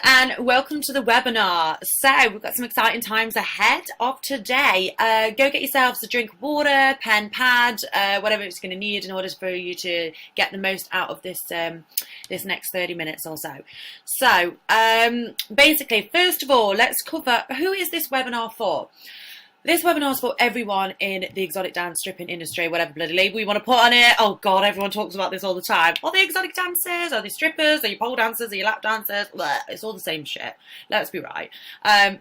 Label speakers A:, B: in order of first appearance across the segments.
A: and welcome to the webinar. So we've got some exciting times ahead of today. Go get yourselves a drink of water, pen, pad, whatever it's going to need in order for you to get the most out of this this next 30 minutes or so. So basically, first of all, let's cover who is this webinar for. This webinar is for everyone in the exotic dance stripping industry, whatever bloody label you want to put on it. Oh God, everyone talks about this all the time. Are they exotic dancers? Are they strippers? Are you pole dancers? Are you lap dancers? Blech, it's all the same shit. Let's be right.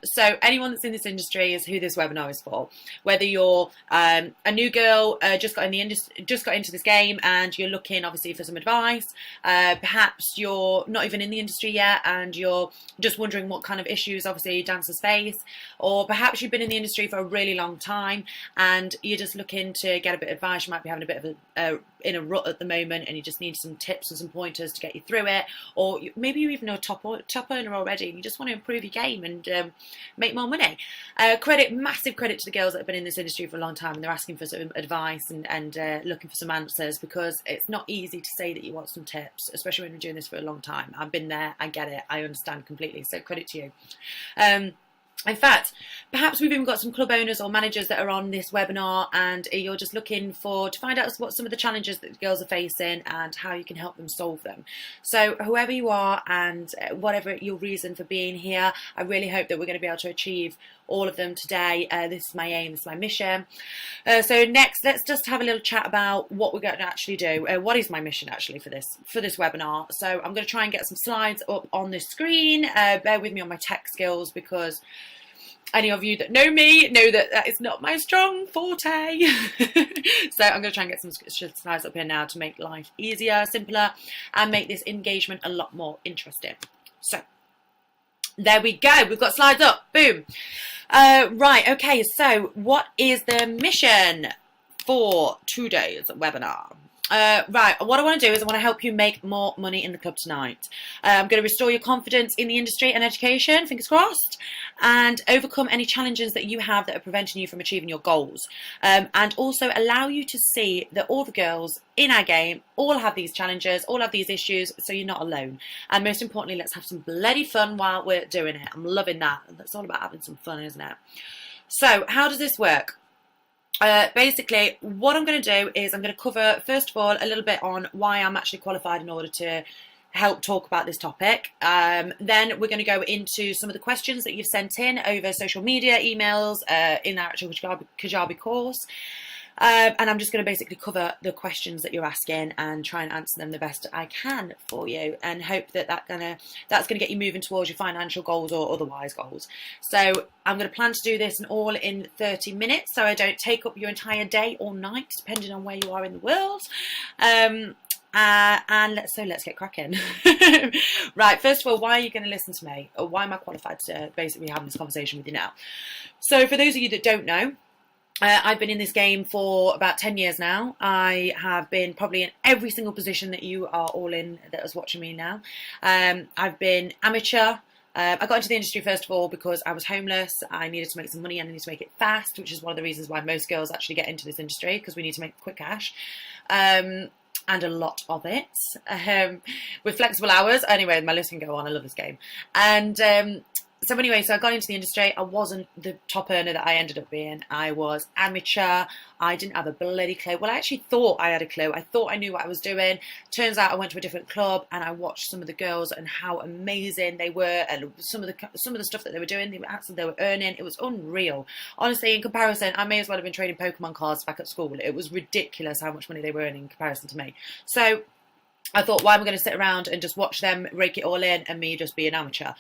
A: So anyone that's in this industry is who this webinar is for. Whether you're a new girl, just got into this game and you're looking obviously for some advice. Perhaps you're not even in the industry yet and you're just wondering what kind of issues obviously dancers face, or perhaps you've been in the industry for a really long time and you're just looking to get a bit of advice. You might be having a bit of in a rut at the moment and you just need some tips and some pointers to get you through it, or maybe you even know a top earner already and you just want to improve your game and make more money. Massive credit to the girls that have been in this industry for a long time and they're asking for some advice and looking for some answers, because it's not easy to say that you want some tips, especially when you're doing this for a long time. I've been there, I get it, I understand completely, so credit to you. In fact, perhaps we've even got some club owners or managers that are on this webinar and you're just looking to find out what some of the challenges that the girls are facing and how you can help them solve them. So whoever you are and whatever your reason for being here, I really hope that we're going to be able to achieve all of them today. This is my aim, this is my mission. So next, let's just have a little chat about what we're going to actually do. What is my mission actually for this webinar? So I'm going to try and get some slides up on the screen. Bear with me on my tech skills, because any of you that know me know that that is not my strong forte. So I'm going to try and get some slides up here now to make life easier, simpler, and make this engagement a lot more interesting. So there we go. We've got slides up. Boom. Right. Okay. So what is the mission for today's webinar? Right, what I want to do is I want to help you make more money in the club tonight. I'm going to restore your confidence in the industry and education, fingers crossed, and overcome any challenges that you have that are preventing you from achieving your goals. And also allow you to see that all the girls in our game all have these challenges, all have these issues, so you're not alone. And most importantly, let's have some bloody fun while we're doing it. I'm loving that. That's all about having some fun, isn't it? So how does this work? Basically, what I'm going to do is I'm going to cover, first of all, a little bit on why I'm actually qualified in order to help talk about this topic. Then we're going to go into some of the questions that you've sent in over social media, emails, in our actual Kajabi course. And I'm just going to basically cover the questions that you're asking and try and answer them the best I can for you, and hope that that's going to get you moving towards your financial goals or otherwise goals. So I'm going to plan to do this all in 30 minutes, so I don't take up your entire day or night, depending on where you are in the world. And let's get cracking. Right, first of all, why are you going to listen to me? Or why am I qualified to basically having this conversation with you now? So for those of you that don't know, I've been in this game for about 10 years now. I have been probably in every single position that you are all in that is watching me now. I've been amateur. I got into the industry first of all because I was homeless. I needed to make some money and I needed to make it fast, which is one of the reasons why most girls actually get into this industry, because we need to make quick cash. And a lot of it, with flexible hours. Anyway, my list can go on. I love this game. And so anyway, so I got into the industry. I wasn't the top earner that I ended up being. I was amateur. I didn't have a bloody clue. Well, I actually thought I had a clue. I thought I knew what I was doing. Turns out I went to a different club and I watched some of the girls and how amazing they were, and some of the stuff that they were doing, they were earning. It was unreal. Honestly, in comparison, I may as well have been trading Pokemon cards back at school. It was ridiculous how much money they were earning in comparison to me. So I thought, why am I going to sit around and just watch them rake it all in and me just be an amateur?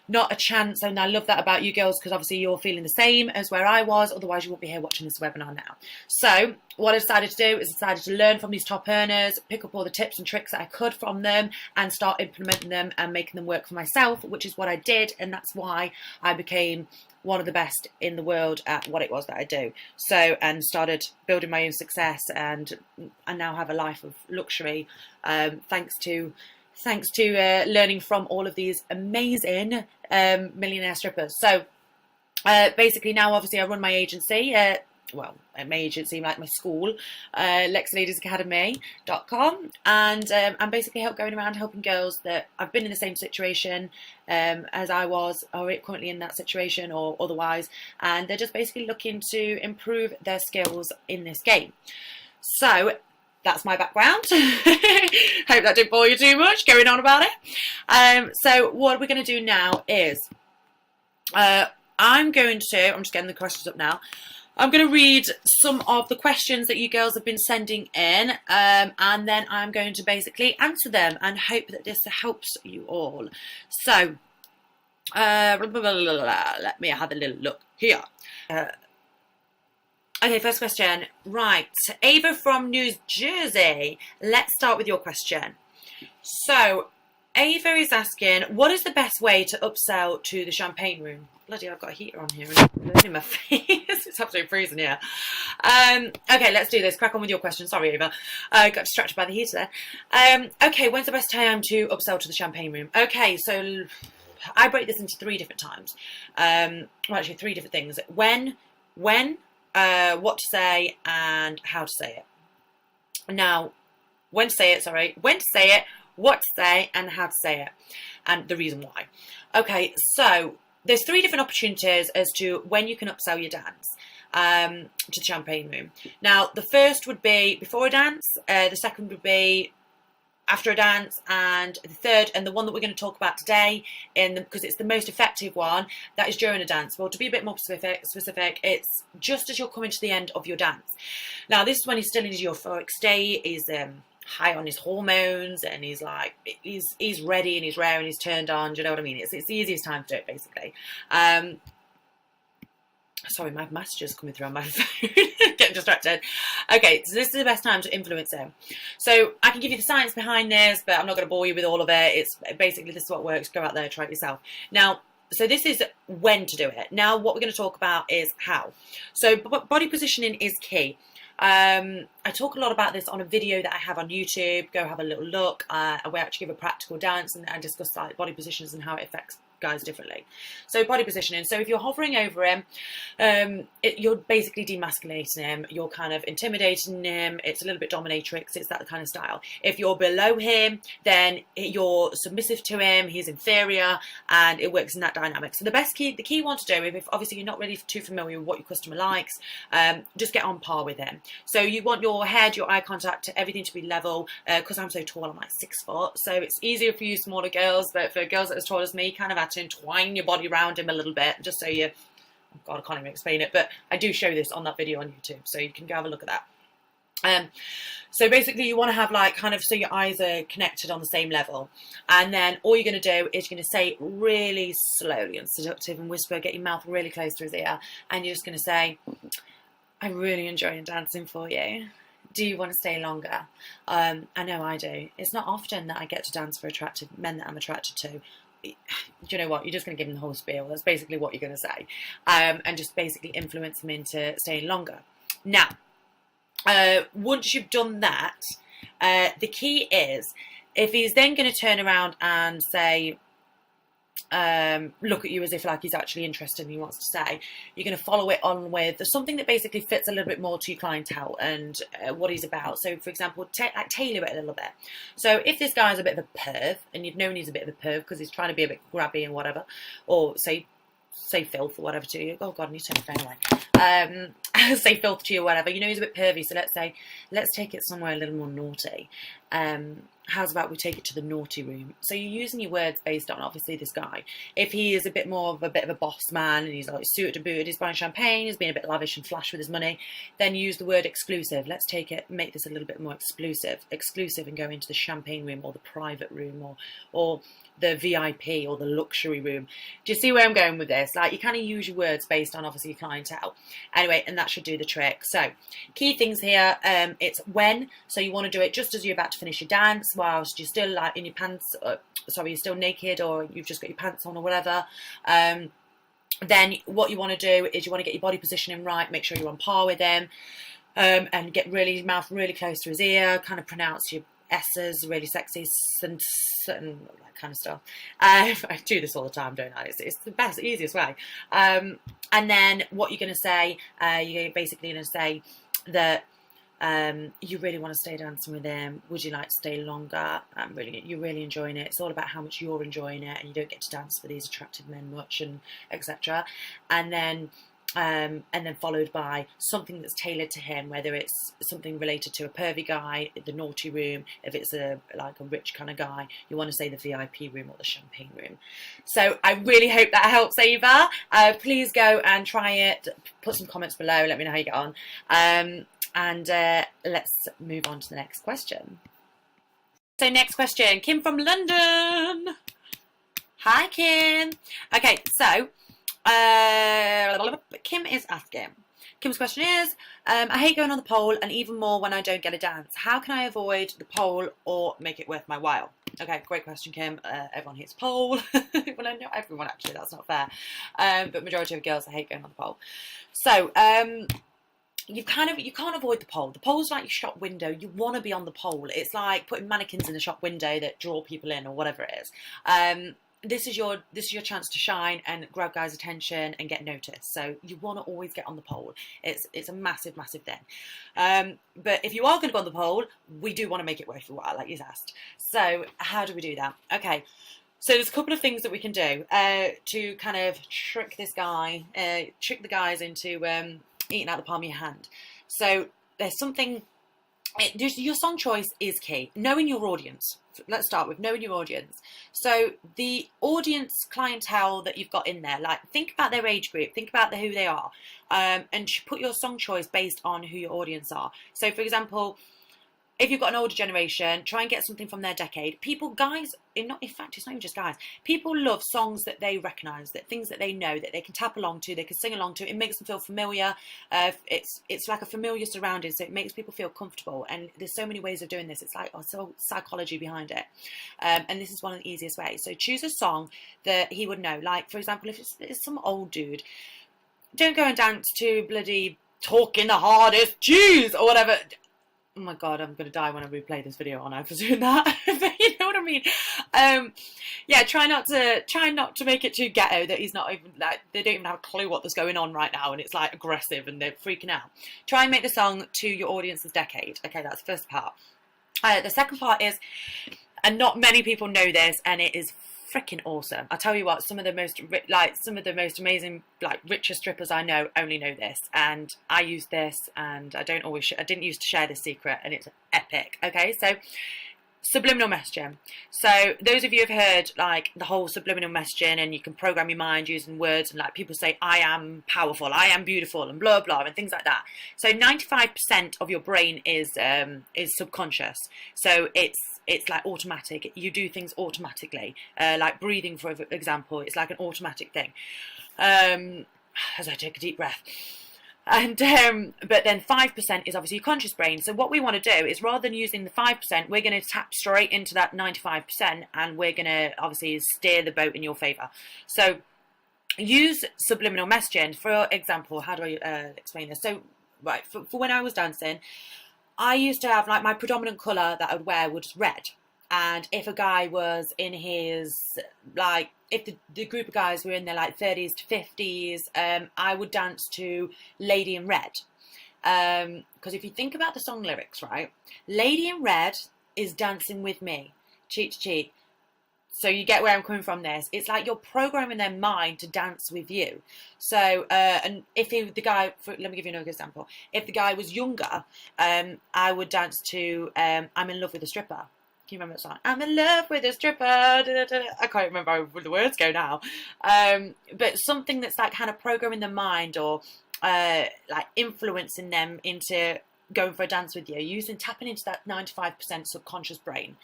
A: Not a chance. And I love that about you girls, because obviously you're feeling the same as where I was, otherwise you won't be here watching this webinar now. So what I decided to do is decided to learn from these top earners, pick up all the tips and tricks that I could from them and start implementing them and making them work for myself, which is what I did, and that's why I became one of the best in the world at what it was that I do. So, and started building my own success, and I now have a life of luxury, thanks to learning from all of these amazing millionaire strippers. So basically now obviously I run my agency. well, my agency, like my school, LexiLadiesAcademy.com, and I'm basically going around helping girls that have been in the same situation as I was, or currently in that situation or otherwise, and they're just basically looking to improve their skills in this game. So that's my background. Hope that didn't bore you too much going on about it. So what we're going to do now is I'm just getting the questions up now. I'm going to read some of the questions that you girls have been sending in, and then I'm going to basically answer them and hope that this helps you all. So, let me have a little look here. Okay, first question. Right, Ava from New Jersey. Let's start with your question. So, Ava is asking, what is the best way to upsell to the champagne room? Bloody hell, I've got a heater on here and it's burning my face. It's absolutely freezing here. Okay, let's do this. Crack on with your question. Sorry, Ava. I got distracted by the heater there. Okay, when's the best time to upsell to the champagne room? Okay, so I break this into 3 different times. Well, actually, 3 different things. When, what to say, and how to say it. Now, when to say it, what to say, and how to say it, and the reason why. Okay, so there's 3 different opportunities as to when you can upsell your dance to the champagne room. Now, the first would be before a dance, the second would be after a dance, and the third, and the one that we're going to talk about today, because it's the most effective one, that is during a dance. Well, to be a bit more specific, it's just as you're coming to the end of your dance. Now, this is when he's still in his euphoric state, he's high on his hormones, and he's like, he's ready and he's raring, he's turned on. Do you know what I mean? It's the easiest time to do it, basically. Sorry, my message's coming through on my phone. Getting distracted. Okay, so this is the best time to influence him. So I can give you the science behind this, but I'm not going to bore you with all of it. It's basically, this is what works. Go out there, try it yourself. Now, so this is when to do it. Now, what we're going to talk about is how. So body positioning is key. I talk a lot about this on a video that I have on YouTube. Go have a little look. I will actually give a practical dance and discuss like body positions and how it affects guys differently. So body positioning. So if you're hovering over him, you're basically demasculating him. You're kind of intimidating him. It's a little bit dominatrix. It's that kind of style. If you're below him, then you're submissive to him. He's inferior, and it works in that dynamic. So the key one to do, if obviously you're not really too familiar with what your customer likes, just get on par with him. So you want your head, your eye contact, everything to be level. Because I'm so tall, I'm like 6 foot. So it's easier for you smaller girls, but for girls that are as tall as me, kind of to entwine your body around him a little bit, just so you, oh God, I can't even explain it, but I do show this on that video on YouTube, so you can go have a look at that. So basically you want to have like kind of, so your eyes are connected on the same level, and then all you're going to do is you're going to say really slowly and seductive and whisper, get your mouth really close to his ear, and you're just going to say, I'm really enjoying dancing for you. Do you want to stay longer? I know I do. It's not often that I get to dance for attractive men that I'm attracted to. Do you know what? You're just going to give them the whole spiel. That's basically what you're going to say. And just basically influence them into staying longer. Now, once you've done that, the key is, if he's then going to turn around and say, look at you as if like he's actually interested and he wants to say, you're going to follow it on with something that basically fits a little bit more to your clientele and what he's about. So for example, like tailor it a little bit. So if this guy's a bit of a perv, and you've known he's a bit of a perv because he's trying to be a bit grabby and whatever, or say filth or whatever to you. Oh God, I need to turn the phone away. Say filth to you or whatever. You know he's a bit pervy, so let's take it somewhere a little more naughty. How's about we take it to the naughty room? So you're using your words based on obviously this guy. If he is a bit of a boss man and he's like suited to booted, he's buying champagne, he's being a bit lavish and flash with his money, then use the word exclusive. Let's make this a little bit more exclusive and go into the champagne room or the private room or the VIP or the luxury room. Do you see where I'm going with this? Like, you kind of use your words based on obviously your clientele. Anyway, and that should do the trick. So key things here, it's when. So you want to do it just as you're about to finish your dance, whilst you're still like in your pants, you're still naked, or you've just got your pants on or whatever. Then what you want to do is you want to get your body positioning right, make sure you're on par with him, and get your mouth really close to his ear, kind of pronounce your S's, really sexy, and that kind of stuff. I do this all the time, don't I? It's the best, easiest way. And then what you're going to say, you're basically going to say that you really want to stay dancing with him. Would you like to stay longer? You're really enjoying it. It's all about how much you're enjoying it, and you don't get to dance with these attractive men much, and etc. And then followed by something that's tailored to him, whether it's something related to a pervy guy, the naughty room. If it's like a rich kind of guy, you want to say the VIP room or the champagne room. So I really hope that helps, Ava. Please go and try it. Put some comments below. Let me know how you get on. And let's move on to the next question. So next question, Kim from London. Hi, Kim. Okay, so Kim is asking. Kim's question is, I hate going on the pole, and even more when I don't get a dance. How can I avoid the pole or make it worth my while? Okay, great question, Kim. Everyone hates pole. Well, I know everyone, actually, that's not fair. But majority of girls, I hate going on the pole. So, you can't avoid the pole. The pole's like your shop window. You want to be on the pole. It's like putting mannequins in the shop window that draw people in, or whatever it is. This is your chance to shine and grab guys' attention and get noticed. So you want to always get on the pole. It's a massive thing. But if you are going to go on the pole, we do want to make it worth your while, like you asked. So how do we do that? Okay. So there's a couple of things that we can do to kind of trick the guys into eating out the palm of your hand. So there's something. Your song choice is key. Knowing your audience. Let's start with knowing your audience. So the audience clientele that you've got in there, like think about their age group, think about who they are, and put your song choice based on who your audience are. So for example, if you've got an older generation, try and get something from their decade. In fact, it's not even just guys. People love songs that they recognise, that things that they know, that they can tap along to, they can sing along to. It makes them feel familiar. It's like a familiar surrounding, so it makes people feel comfortable. And there's so many ways of doing this. It's like so psychology behind it. And this is one of the easiest ways. So choose a song that he would know. Like, for example, if it's some old dude, don't go and dance to bloody Talking the Hardest Jews or whatever. Oh my god, I'm gonna die when I replay this video, aren't I, for doing that? But you know what I mean. Yeah, try not to make it too ghetto that he's not even like they don't even have a clue what's going on right now, and it's like aggressive and they're freaking out. Try and make the song to your audience's decade. Okay, that's the first part. The second part is, and not many people know this, and it is freaking awesome. I tell you what, some of the most amazing, like, richest strippers I know only know this, and I use this, and I didn't used to share this secret, and it's epic. Okay, so subliminal messaging. So those of you who've heard like the whole subliminal messaging, and you can program your mind using words, and like people say, I am powerful, I am beautiful, and blah blah, and things like that. So 95% of your brain is subconscious. So it's like automatic. You do things automatically, like breathing, for example. It's like an automatic thing. As I take a deep breath. And but then 5% is obviously your conscious brain. So what we want to do is, rather than using the 5%, we're going to tap straight into that 95%, and we're going to obviously steer the boat in your favour. So use subliminal messaging. For example, how do I explain this? So right, for when I was dancing, I used to have, like, my predominant colour that I would wear was red. And if a guy was in his, like, if the group of guys were in their, like, 30s to 50s, I would dance to Lady in Red. Because if you think about the song lyrics, right, Lady in Red is dancing with me, cheek to cheek. So you get where I'm coming from this. It's like you're programming their mind to dance with you. So, and if let me give you another example. If the guy was younger, I would dance to I'm in love with a stripper. Can you remember that song? I'm in love with a stripper. Da, da, da. I can't remember how the words go now. But something that's like kind of programming the mind, or like influencing them into going for a dance with you, tapping into that 95% subconscious brain.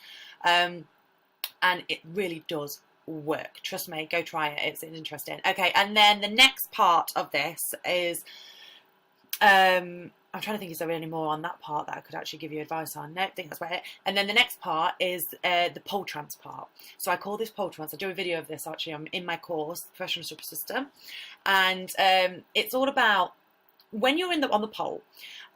A: And it really does work. Trust me, go try it. It's interesting. Okay, and then the next part of this is, I'm trying to think, is there any more on that part that I could actually give you advice on? No, I think that's about it. And then the next part is the pole trance part. So I call this pole trance. I do a video of this actually in my course, Professional Stripper System. And it's all about, when you're on the pole,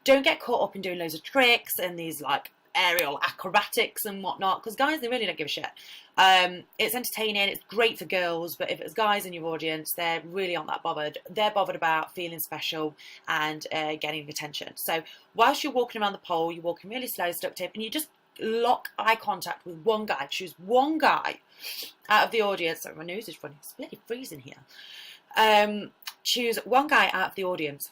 A: don't get caught up in doing loads of tricks and these like aerial acrobatics and whatnot, because guys, they really don't give a shit. It's entertaining, it's great for girls, but if it's guys in your audience, they're really not that bothered. They're bothered about feeling special and getting attention. So whilst you're walking around the pole, you're walking really slow, stuck to him, and you just lock eye contact with one guy. Choose one guy out of the audience. Sorry, my nose is running. It's bloody freezing here. Choose one guy out of the audience.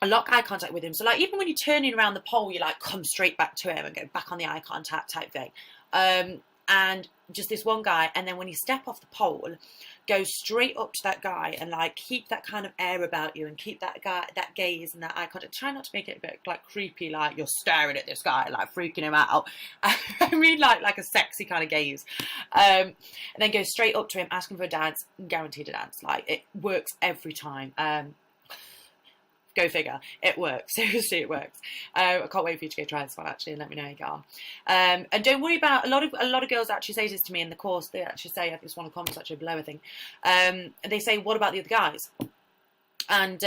A: Lock eye contact with him. So like even when you're turning around the pole, you like come straight back to him and go back on the eye contact type thing. And just this one guy, and then when you step off the pole, go straight up to that guy and like keep that kind of air about you and keep that guy, that gaze and that eye contact. Try not to make it a bit like creepy, like you're staring at this guy, like freaking him out. I mean like a sexy kind of gaze. And then go straight up to him, ask him for a dance, guaranteed a dance. Like it works every time. Go figure. It works. Seriously, it works. I can't wait for you to go try this one actually and let me know how you get on. And don't worry about a lot of girls actually say this to me in the course. They actually say, I think it's one of the comments actually below, I think. They say, what about the other guys? And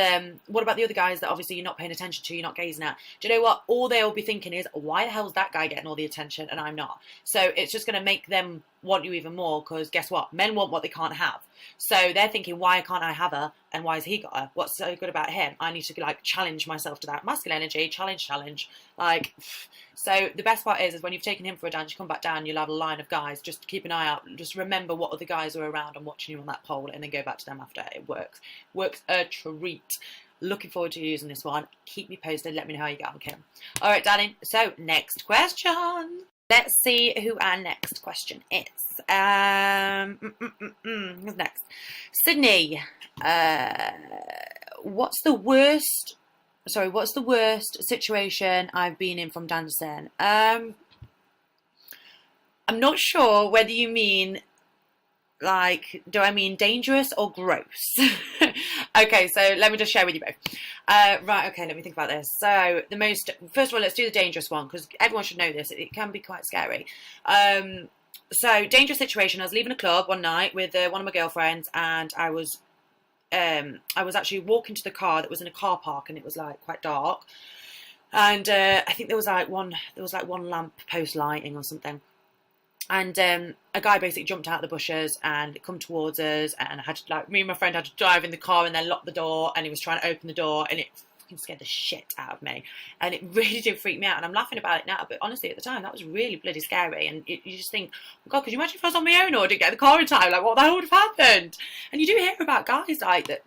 A: what about the other guys that obviously you're not paying attention to, you're not gazing at? Do you know what? All they'll be thinking is, why the hell's that guy getting all the attention and I'm not? So it's just going to make them want you even more, because guess what? Men want what they can't have. So they're thinking, why can't I have her? And why has he got her? What's so good about him? I need to like challenge myself to that. Masculine energy, challenge. Like, so the best part is when you've taken him for a dance, you come back down, you'll have a line of guys. Just keep an eye out. Just remember what other guys are around and watching you on that pole, and then go back to them after. It works. Works a treat. Looking forward to using this one. Keep me posted. Let me know how you get on, Kim. All right, darling. So next question. Let's see who our next question is. Who's next? Sydney. What's the worst situation I've been in from dancing? I'm not sure whether you mean, like, do I mean dangerous or gross? Okay, so let me just share with you both. Right, okay, let me think about this. So first of all, let's do the dangerous one, because everyone should know this. It can be quite scary. So dangerous situation. I was leaving a club one night with one of my girlfriends, and I was actually walking to the car that was in a car park, and it was like quite dark. And I think there was like one lamp post lighting or something. And a guy basically jumped out of the bushes and come towards us, and I had to, like, me and my friend had to drive in the car and then lock the door, and he was trying to open the door, and it fucking scared the shit out of me, and it really did freak me out. And I'm laughing about it now, but honestly at the time that was really bloody scary. And you just think, oh God, could you imagine if I was on my own or didn't get the car in time? Like, what the hell would have happened? And you do hear about guys like that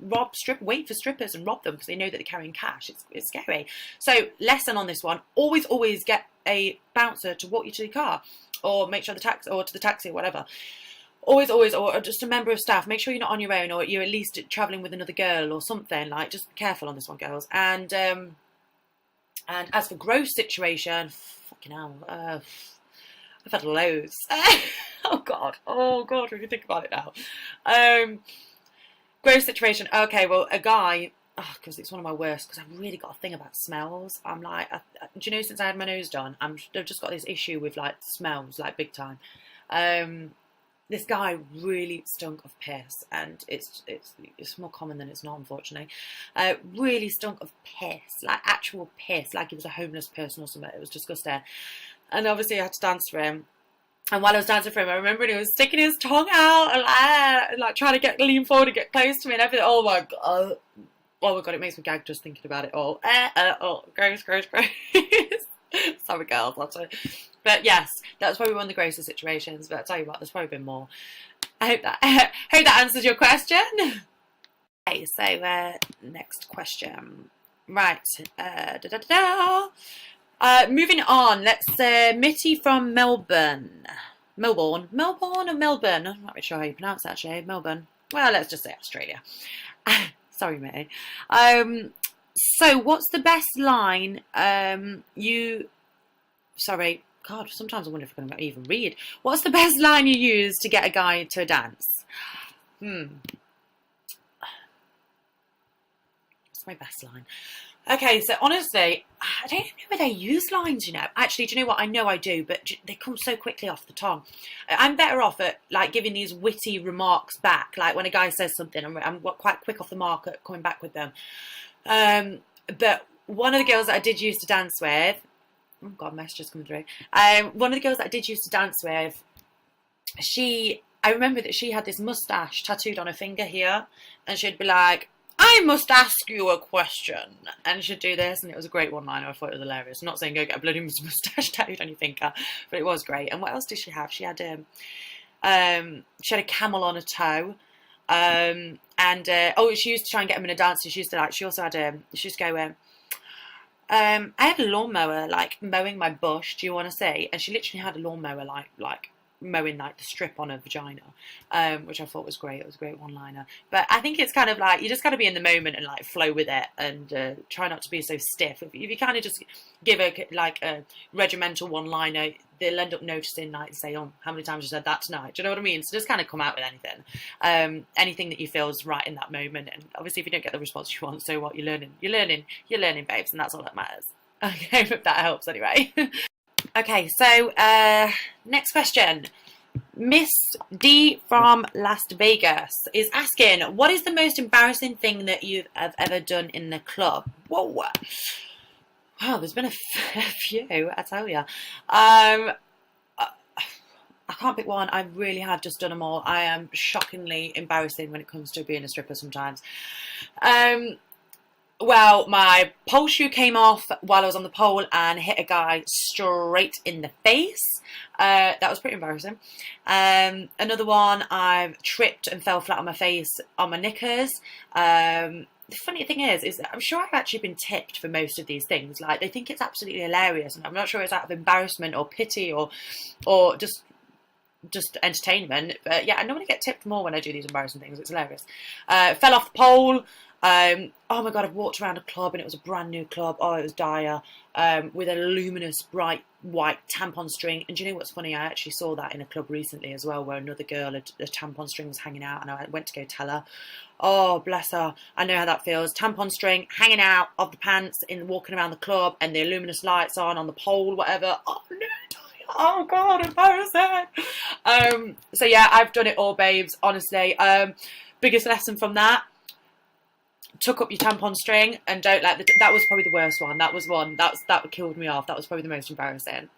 A: wait for strippers and rob them because they know that they're carrying cash. It's scary. So lesson on this one: always get a bouncer to walk you to the car, or make sure to the taxi or whatever. Always, or just a member of staff. Make sure you're not on your own, or you're at least travelling with another girl or something. Like, just be careful on this one, girls. And as for gross situation, fucking hell, I've had loads. Oh God, when you think about it now. Gross situation. Okay, well, a guy. Because it's one of my worst, because I've really got a thing about smells. I'm like, do you know, since I had my nose done, I've just got this issue with like smells, like big time. This guy really stunk of piss, and it's more common than it's not, unfortunately. Really stunk of piss, like actual piss, like he was a homeless person or something. It was disgusting. And obviously I had to dance for him. And while I was dancing for him, I remember he was sticking his tongue out and like trying to lean forward and get close to me and everything. Oh my God. Oh my God, it makes me gag just thinking about it all. Gross. Sorry, girls, lots of. But yes, that's probably one of the grossest situations. But I'll tell you what, there's probably been more. I hope that answers your question. Okay, so next question. Right. Moving on. Let's Mitty from Melbourne. Melbourne or Melbourne? I'm not really sure how you pronounce that, actually. Melbourne. Well, let's just say Australia. Sorry, mate. So what's the best line Sorry, God, sometimes I wonder if I can even read. What's the best line you use to get a guy to a dance? What's my best line? Okay, so honestly, I don't know whether I use lines, you know. Actually, do you know what? I know I do, but they come so quickly off the tongue. I'm better off at, like, giving these witty remarks back. Like, when a guy says something, I'm quite quick off the mark at coming back with them. But one of the girls that I did used to dance with, oh God, messages coming through. One of the girls that I did used to dance with, I remember that she had this mustache tattooed on her finger here, and she'd be like, I must ask you a question, and she'd do this, and it was a great one-liner. I thought it was hilarious. I'm not saying go get a bloody mustache tattooed on your finger, but it was great. And what else did she have? She had a camel on her toe, and she used to try and get him in a dance. She used to she also had she used to go I had a lawnmower like mowing my bush. Do you want to see? And she literally had a lawnmower like mowing like the strip on her vagina, which I thought was great. It was a great one-liner. But I think it's kind of like you just got to be in the moment and like flow with it, and try not to be so stiff. If you kind of just give a regimental one-liner, they'll end up noticing, like, say, oh, how many times you said that tonight? Do you know what I mean? So just kind of come out with anything that you feel is right in that moment. And obviously, if you don't get the response you want, so what? You're learning, babes, and that's all that matters. Okay, hope that helps anyway. Okay, so next question. Miss D from Las Vegas is asking, what is the most embarrassing thing that you have ever done in the club? Whoa. Wow, there's been a few, I tell you. I can't pick one. I really have just done them all. I am shockingly embarrassing when it comes to being a stripper sometimes. Well, my pole shoe came off while I was on the pole and hit a guy straight in the face. That was pretty embarrassing. Another one, I've tripped and fell flat on my face on my knickers. The funny thing is I'm sure I've actually been tipped for most of these things. Like, they think it's absolutely hilarious, and I'm not sure it's out of embarrassment or pity or just entertainment. But yeah, I normally get tipped more when I do these embarrassing things. It's hilarious. Fell off the pole. Oh my God, I've walked around a club, and it was a brand new club. Oh, it was dire, with a luminous bright white tampon string. And do you know what's funny? I actually saw that in a club recently as well, where another girl, a tampon string was hanging out, and I went to go tell her. Oh, bless her. I know how that feels. Tampon string hanging out of the pants walking around the club, and the luminous lights on the pole, whatever. Oh no. Oh God, embarrassing. So yeah, I've done it all, babes, honestly. Biggest lesson from that: tuck up your tampon string and don't let that was probably the worst one. That was one that killed me off. That was probably the most embarrassing.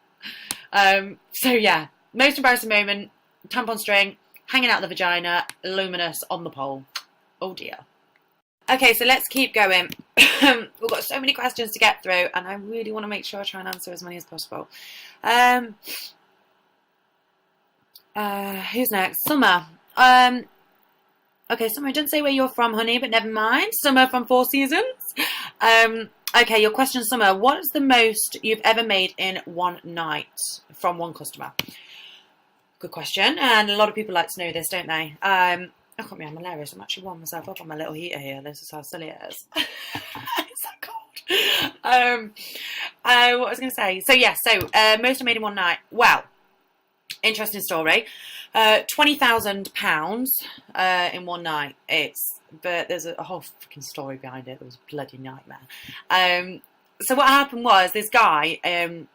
A: So yeah, most embarrassing moment: tampon string hanging out the vagina, luminous on the pole. Oh dear. Okay, so let's keep going. We've got so many questions to get through, and I really want to make sure I try and answer as many as possible. Who's next? Summer. Okay, Summer, I didn't say where you're from, honey, but never mind. Summer from Four Seasons. Okay, your question, Summer. What is the most you've ever made in one night from one customer? Good question, and a lot of people like to know this, don't they? I can't be, I'm hilarious. I'm actually warming myself up on my little heater here. This is how silly it is. It's so cold. What was I going to say? So, yeah, most I made in one night. Well, interesting story. £20,000 in one night. But there's a whole freaking story behind it. It was a bloody nightmare. So what happened was this guy, I'm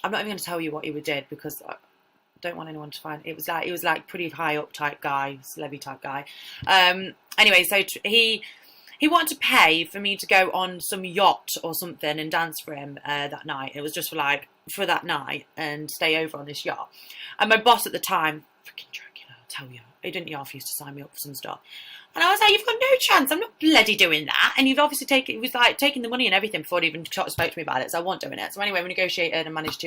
A: not even going to tell you what he did, because don't want anyone to find. It was like pretty high up type guy, celeb type guy. Anyway, so he wanted to pay for me to go on some yacht or something and dance for him that night. It was just for that night and stay over on this yacht. And my boss at the time, freaking Dracula, I'll tell you, he didn't half used to sign me up for some stuff. And I was like, you've got no chance. I'm not bloody doing that. And you've obviously taken the money and everything before he even spoke to me about it. So I wasn't doing it. So anyway, we negotiated and managed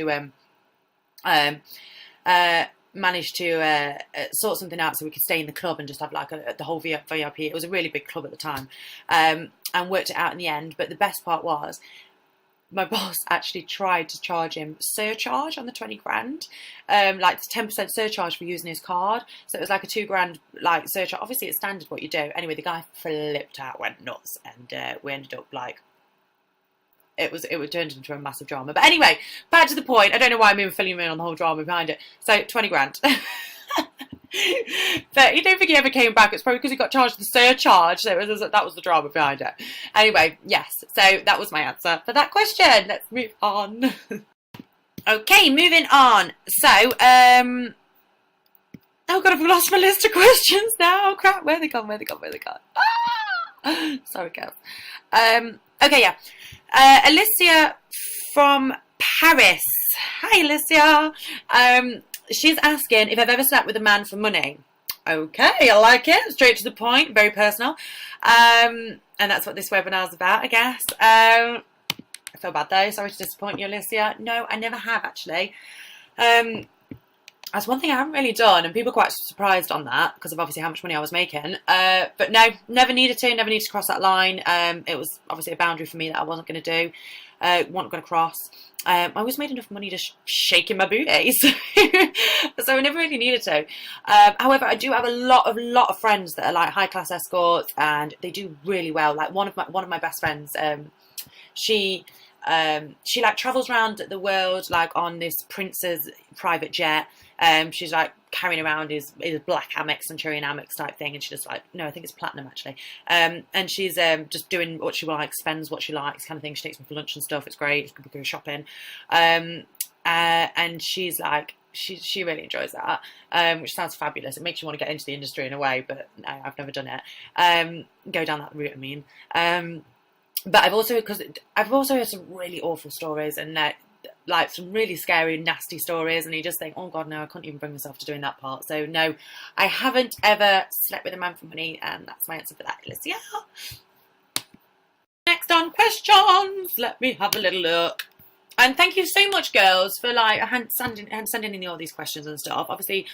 A: to sort something out so we could stay in the club and just have like the whole VIP. It was a really big club at the time, and worked it out in the end. But the best part was, my boss actually tried to charge him surcharge on the 20 grand, like 10% surcharge for using his card. So it was like a £2,000 like surcharge. Obviously it's standard what you do. Anyway, the guy flipped out, went nuts, and we ended up like, it turned into a massive drama. But anyway, back to the point. I don't know why I'm even filling in on the whole drama behind it. So 20 grand. But you don't think he ever came back. It's probably because he got charged the surcharge. So that was the drama behind it. Anyway, yes. So that was my answer for that question. Let's move on. Okay, moving on. So, oh God, I've lost my list of questions now. Oh crap, where they gone? Ah! Sorry, girl. Okay, yeah. Alicia from Harris. Hi, Alicia. She's asking if I've ever slept with a man for money. Okay, I like it. Straight to the point, very personal. And that's what this webinar is about, I guess. I feel bad though. Sorry to disappoint you, Alicia. No, I never have actually. That's one thing I haven't really done, and people are quite surprised on that because of obviously how much money I was making. But no, never needed to cross that line. It was obviously a boundary for me that I wasn't going to do, wasn't going to cross. I always made enough money to shake in my booties, so I never really needed to. However, I do have a lot of friends that are like high class escorts, and they do really well. Like one of my best friends, she like travels around the world like on this prince's private jet. She's like carrying around his black Amex, Centurion Amex type thing, and she just like, no, I think it's platinum actually. And she's just doing what she likes, spends what she likes, kind of thing. She takes me for lunch and stuff. It's great. She could go shopping. And she's like, she really enjoys that, which sounds fabulous. It makes you want to get into the industry in a way, but no, I've never done it. Go down that route, I mean. But I've also heard some really awful stories, and like some really scary, nasty stories, and you just think, oh God, no, I couldn't even bring myself to doing that part. So no, I haven't ever slept with a man for money, and that's my answer for that, Alicia. Next on questions, let me have a little look. And thank you so much, girls, for like sending in all these questions and stuff. Obviously,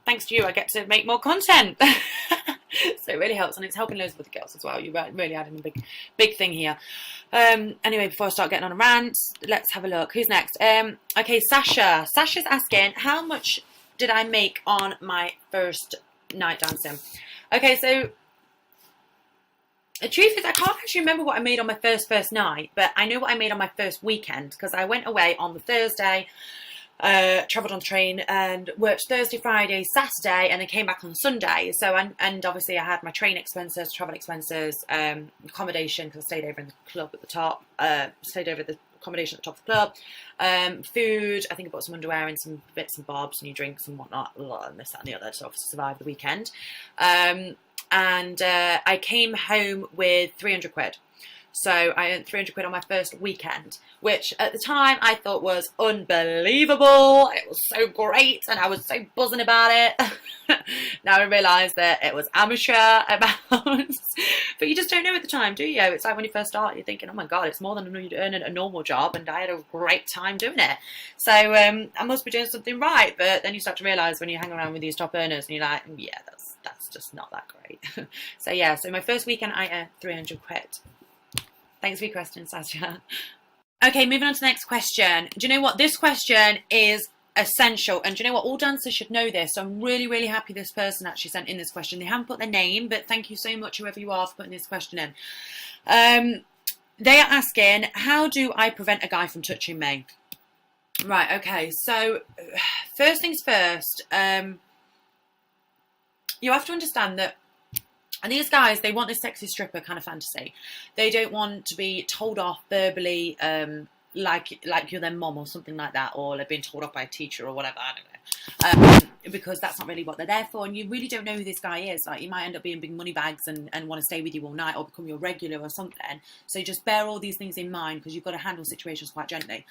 A: thanks to you, I get to make more content. So it really helps, and it's helping loads of other girls as well. You're really adding a big thing here. Anyway, before I start getting on a rant, let's have a look. Who's next? Okay, Sasha. Sasha's asking, how much did I make on my first night dancing? Okay, so the truth is I can't actually remember what I made on my first night, but I know what I made on my first weekend, because I went away on the Thursday, travelled on the train and worked Thursday, Friday, Saturday, and then came back on Sunday. So, and obviously I had my train expenses, travel expenses, accommodation, because I stayed over in the club at the top, stayed over at the accommodation at the top of the club, food, I think I bought some underwear and some bits and bobs, new drinks and whatnot, and this, that and the other, to obviously survive the weekend. And I came home with 300 quid. So I earned 300 quid on my first weekend, which at the time I thought was unbelievable. It was so great, and I was so buzzing about it. Now I realise that it was amateur amounts, but you just don't know at the time, do you? It's like when you first start, you're thinking, oh my God, it's more than you'd earn a normal job, and I had a great time doing it. So I must be doing something right, but then you start to realise when you hang around with these top earners, and you're like, yeah, that's just not that great. So yeah, so my first weekend I earned 300 quid. Thanks for your question, Sasha. Okay, moving on to the next question. Do you know what? This question is essential. And do you know what? All dancers should know this. So I'm really, really happy this person actually sent in this question. They haven't put their name, but thank you so much, whoever you are, for putting this question in. They are asking, how do I prevent a guy from touching me? Right, okay. So first things first, you have to understand that, and these guys, they want this sexy stripper kind of fantasy. They don't want to be told off verbally, like you're their mom or something like that, or they're being told off by a teacher or whatever, I don't know. Because that's not really what they're there for, and you really don't know who this guy is. Like, you might end up being big money bags and want to stay with you all night or become your regular or something. So just bear all these things in mind, because you've got to handle situations quite gently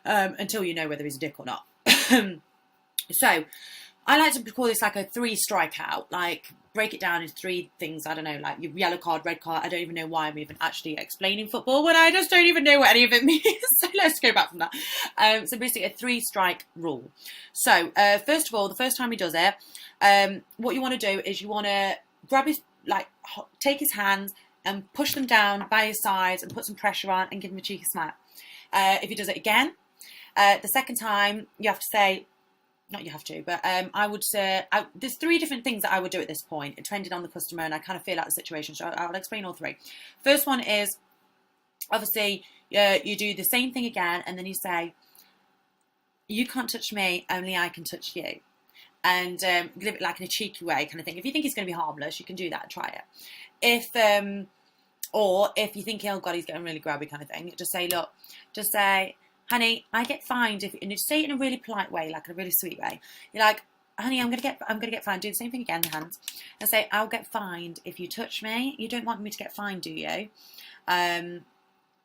A: until you know whether he's a dick or not. So I like to call this like a 3 strikeout, like break it down into 3 things. I don't know, like your yellow card, red card. I don't even know why I'm even actually explaining football when I just don't even know what any of it means. So let's go back from that. So basically a 3 strike rule. So first of all, the first time he does it, what you want to do is you want to grab his, like take his hands and push them down by his sides and put some pressure on and give him a cheeky smack. If he does it again, the second time you have to say, not you have to, but I would say, there's 3 different things that I would do at this point, depending on the customer, and I kind of feel out the situation, so I'll explain all 3. First one is, obviously, you do the same thing again, and then you say, you can't touch me, only I can touch you. And give it like in a cheeky way kind of thing. If you think he's going to be harmless, you can do that, try it. Or if you think, oh God, he's getting really grabby kind of thing, just say, honey, I get fined if, and you say it in a really polite way, like in a really sweet way. You're like, honey, I'm gonna get fined. Do the same thing again, the hands, and say, I'll get fined if you touch me. You don't want me to get fined, do you?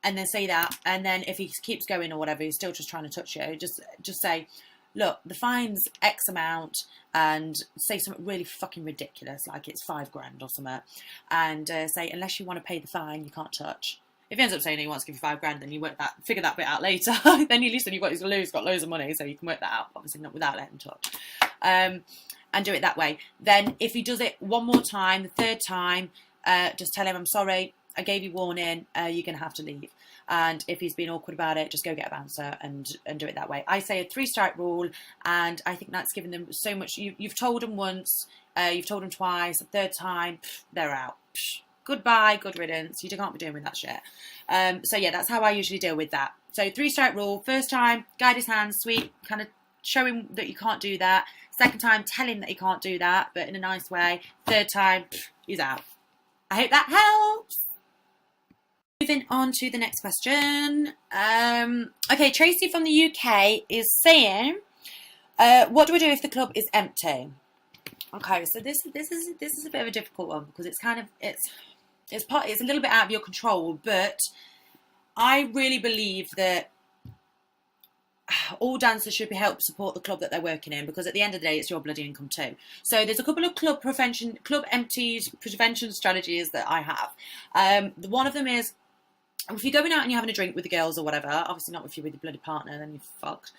A: and then say that. And then if he keeps going or whatever, he's still just trying to touch you, just say, look, the fine's X amount, and say something really fucking ridiculous, like it's $5,000 or something, and say, unless you want to pay the fine, you can't touch. If he ends up saying he wants to give you $5,000, then you figure that bit out later. Then at least you've got loads of money, so you can work that out. Obviously not without letting him touch, and do it that way. Then if he does it one more time, the third time, just tell him, I'm sorry, I gave you warning, you're gonna have to leave. And if he's being awkward about it, just go get a bouncer and do it that way. I say a 3-strike rule, and I think that's given them so much. You've told them once, you've told them twice, a third time, they're out. Goodbye, good riddance. You can't be doing with that shit. So yeah, that's how I usually deal with that. So 3-strike rule. First time, guide his hands, sweet, kind of show him that you can't do that. Second time, tell him that he can't do that, but in a nice way. Third time, he's out. I hope that helps. Moving on to the next question. Okay, Tracy from the UK is saying, what do we do if the club is empty? Okay, so this is a bit of a difficult one, because it's kind of it's a little bit out of your control, but I really believe that all dancers should be helped support the club that they're working in, because at the end of the day, it's your bloody income too. So there's a couple of club empties prevention strategies that I have. One of them is, if you're going out and you're having a drink with the girls or whatever, obviously not if you're with your bloody partner, then you're fucked.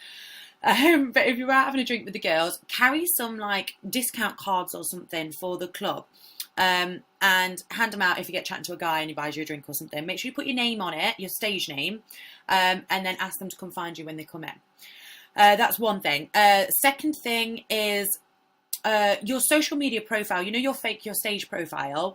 A: But if you're out having a drink with the girls, carry some like discount cards or something for the club, and hand them out if you get chatting to a guy and he buys you a drink or something. Make sure you put your name on it, your stage name, and then ask them to come find you when they come in. That's one thing. Second thing is your social media profile. You know, your stage profile.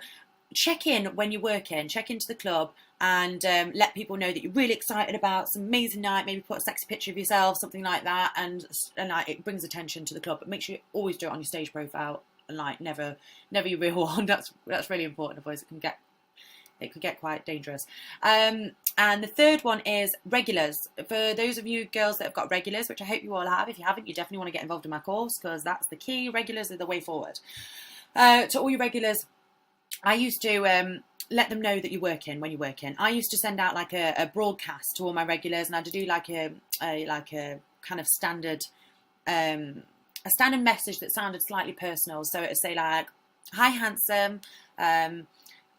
A: Check in when you're working. Check into the club and let people know that you're really excited about some amazing night. Maybe put a sexy picture of yourself, something like that, and like, it brings attention to the club. But make sure you always do it on your stage profile, and like never your real one. That's really important, otherwise it could get quite dangerous. And the third one is regulars. For those of you girls that have got regulars, which I hope you all have, if you haven't, you definitely want to get involved in my course, because that's the key. Regulars are the way forward. To all your regulars, I used to let them know that you're working when you're working. I used to send out like a broadcast to all my regulars, and I had to do like a kind of standard message that sounded slightly personal. So it'd say like, "Hi, handsome.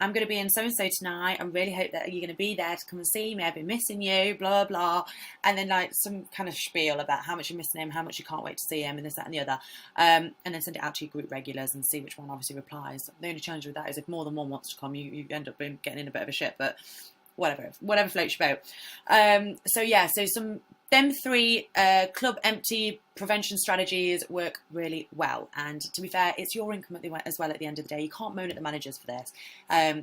A: I'm going to be in so-and-so tonight. I really hope that you're going to be there to come and see me. I've been missing you, blah, blah." And then like some kind of spiel about how much you're missing him, how much you can't wait to see him, and this, that, and the other. And then send it out to your group regulars and see which one obviously replies. The only challenge with that is if more than one wants to come, you end up getting in a bit of a shit, but whatever floats your boat. So yeah, so them 3 club empty prevention strategies work really well. And to be fair, it's your income as well at the end of the day. You can't moan at the managers for this.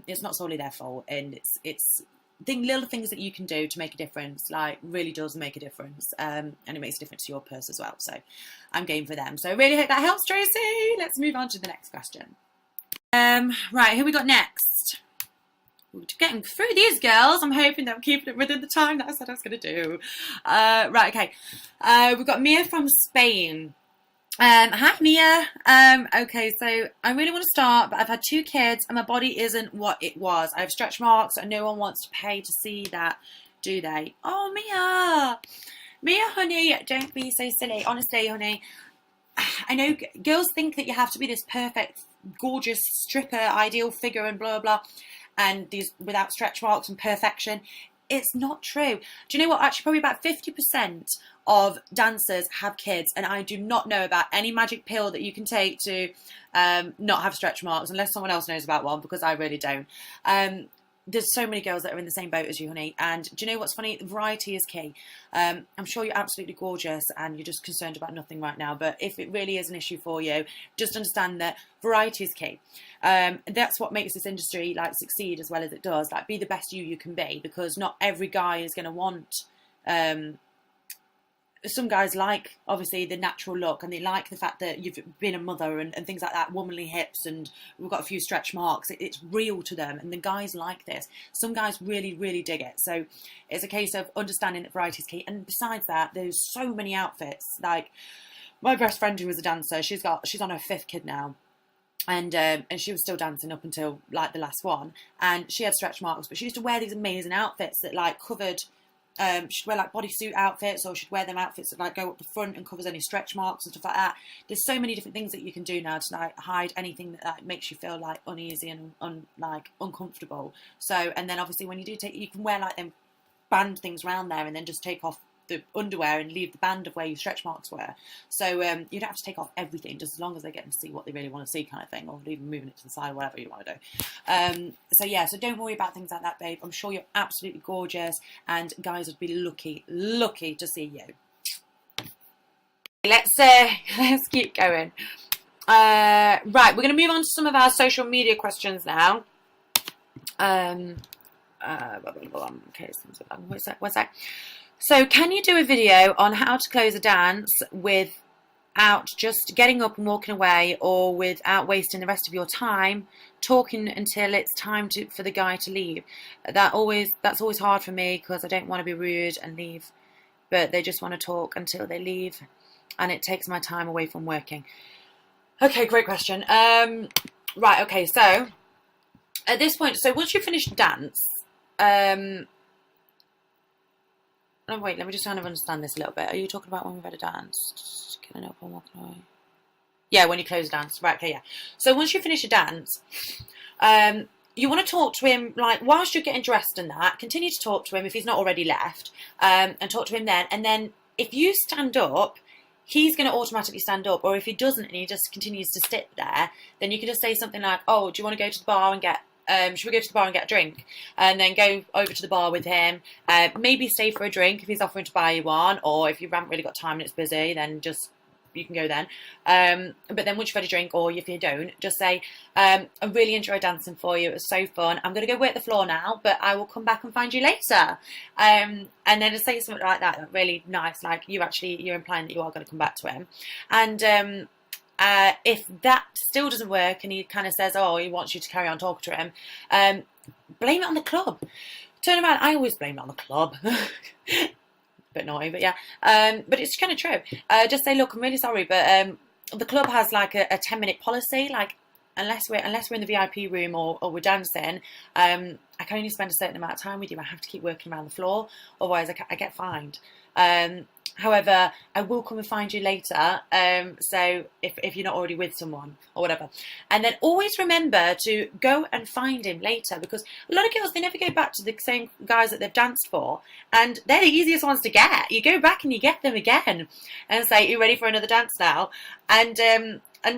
A: It's not solely their fault, and it's little things that you can do to make a difference, like really does make a difference, and it makes a difference to your purse as well. So I'm game for them. So I really hope that helps, Tracy. Let's move on to the next question. Right, who we got next? We're getting through these, girls. I'm hoping that I'm keeping it within the time that I said I was going to do. Right, okay. We've got Mia from Spain. Hi, Mia. Okay, so I really want to start, but I've had 2 kids and my body isn't what it was. I have stretch marks and no one wants to pay to see that, do they? Oh, Mia. Mia, honey, don't be so silly. Honestly, honey, I know girls think that you have to be this perfect, gorgeous stripper, ideal figure and blah, blah, and these without stretch marks and perfection. It's not true. Do you know what? Actually, probably about 50% of dancers have kids, and I do not know about any magic pill that you can take to not have stretch marks, unless someone else knows about one, because I really don't. There's so many girls that are in the same boat as you, honey. And do you know what's funny? Variety is key. I'm sure you're absolutely gorgeous and you're just concerned about nothing right now. But if it really is an issue for you, just understand that variety is key. That's what makes this industry like succeed as well as it does. Like, be the best you can be, because not every guy is going to want some guys like, obviously, the natural look, and they like the fact that you've been a mother and things like that, womanly hips, and we've got a few stretch marks. It's real to them, and the guys like this. Some guys really, really dig it. So it's a case of understanding that variety is key. And besides that, there's so many outfits. Like, my best friend who was a dancer, she's on her 5th kid now. and she was still dancing up until like the last one, and she had stretch marks, but she used to wear these amazing outfits that like covered. She'd wear like bodysuit outfits, or she'd wear them outfits that like go up the front and covers any stretch marks and stuff like that. There's so many different things that you can do now to like hide anything that like, makes you feel like uneasy and like uncomfortable. So, and then obviously when you do take, you can wear like them band things around there, and then just take off the underwear and leave the band of where your stretch marks were. So you don't have to take off everything, just as long as they get to see what they really want to see, kind of thing, or even moving it to the side, or whatever you want to do. So yeah, so don't worry about things like that, babe. I'm sure you're absolutely gorgeous, and guys would be lucky to see you. Let's keep going. Right, we're going to move on to some of our social media questions now. Okay, what's that? So, can you do a video on how to close a dance without just getting up and walking away, or without wasting the rest of your time talking until it's time for the guy to leave? That's always hard for me, because I don't want to be rude and leave, but they just want to talk until they leave, and it takes my time away from working. Okay, great question. Right, okay, so at this point, so once you finish the dance, oh, wait, let me just kind of understand this a little bit. Are you talking about when we've had a dance? Getting up and walking away? Yeah, when you close the dance. Right, okay, yeah. So once you finish a dance, you want to talk to him, like, whilst you're getting dressed and that, continue to talk to him if he's not already left, and talk to him then. And then if you stand up, he's going to automatically stand up. Or if he doesn't and he just continues to sit there, then you can just say something like, oh, do you want to go to the bar and get... should we go to the bar and get a drink? And then go over to the bar with him. Maybe stay for a drink if he's offering to buy you one, or if you haven't really got time and it's busy, then just you can go then. But then once you've had a drink, or if you don't, just say, I really enjoyed dancing for you. It was so fun. I'm going to go work the floor now, but I will come back and find you later. And then just say something like that, really nice, like you're implying that you are going to come back to him. And if that still doesn't work and he kind of says, oh, he wants you to carry on talking to him, blame it on the club. Turn around. I always blame it on the club. Bit naughty, but yeah. But it's kind of true. Just say, look, I'm really sorry, but the club has like a 10-minute policy. Like, unless we're in the VIP room or we're dancing, I can only spend a certain amount of time with you. I have to keep working around the floor, otherwise I get fined. However, I will come and find you later, so if you're not already with someone or whatever. And then always remember to go and find him later, because a lot of girls, they never go back to the same guys that they've danced for, and they're the easiest ones to get. You go back and you get them again and say, you ready for another dance now? And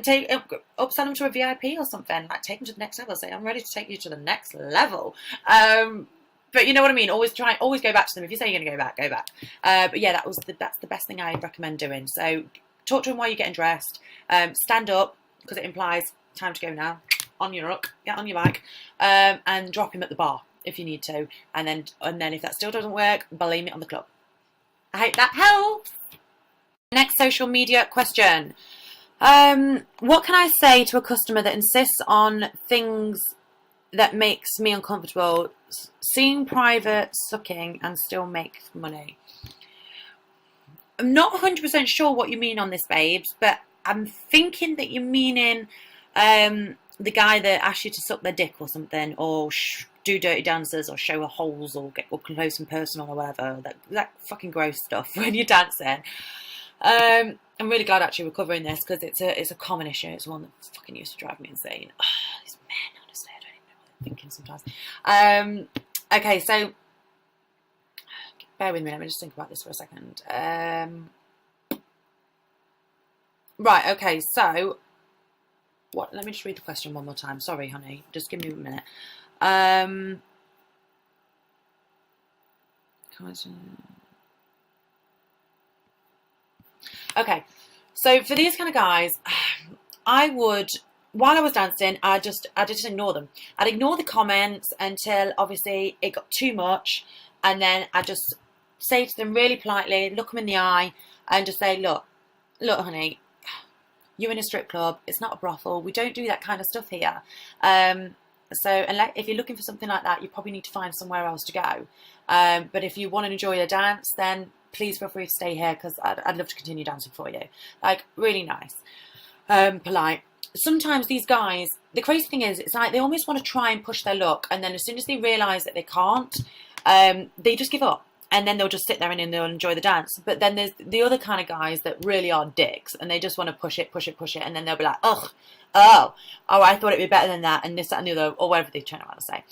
A: take upsell them to a VIP or something, like take them to the next level. Say, I'm ready to take you to the next level. But you know what I mean? Always go back to them. If you say you're going to go back. But yeah, that's the best thing I recommend doing. So talk to him while you're getting dressed. Stand up, because it implies time to go now. On your hook, get on your bike, and drop him at the bar if you need to. And then if that still doesn't work, blame it on the club. I hope that helps. Next social media question. What can I say to a customer that insists on things that makes me uncomfortable, seeing private sucking and still make money? I'm not 100% sure what you mean on this, babes, but I'm thinking that you're meaning the guy that asks you to suck their dick or something, or do dirty dances, or show her holes, or get up close and personal, or whatever. That fucking gross stuff when you're dancing. I'm really glad actually we're covering this, because it's a common issue. It's one that fucking used to drive me insane. These men, honestly, I don't even know what they're thinking sometimes. Okay, so bear with me. Let me just think about this for a second. Right. Okay. So what? Let me just read the question one more time. Sorry, honey. Just give me a minute. Okay, so for these kind of guys, I would, while I was dancing, I just ignore them. I'd ignore the comments until obviously it got too much, and then I just say to them really politely, look them in the eye, and just say, look, honey, you're in a strip club. It's not a brothel. We don't do that kind of stuff here. So if you're looking for something like that, you probably need to find somewhere else to go. But if you want to enjoy a dance, then please feel free to stay here, because I'd love to continue dancing for you. Like, really nice, polite. sometimes these guys, the crazy thing is, it's like they almost want to try and push their luck, and then as soon as they realise that they can't, they just give up. And then they'll just sit there and they'll enjoy the dance. But then there's the other kind of guys that really are dicks, and they just want to push it, and then they'll be like, ugh, oh, I thought it'd be better than that, and this, that, and the other, or whatever they turn around and say.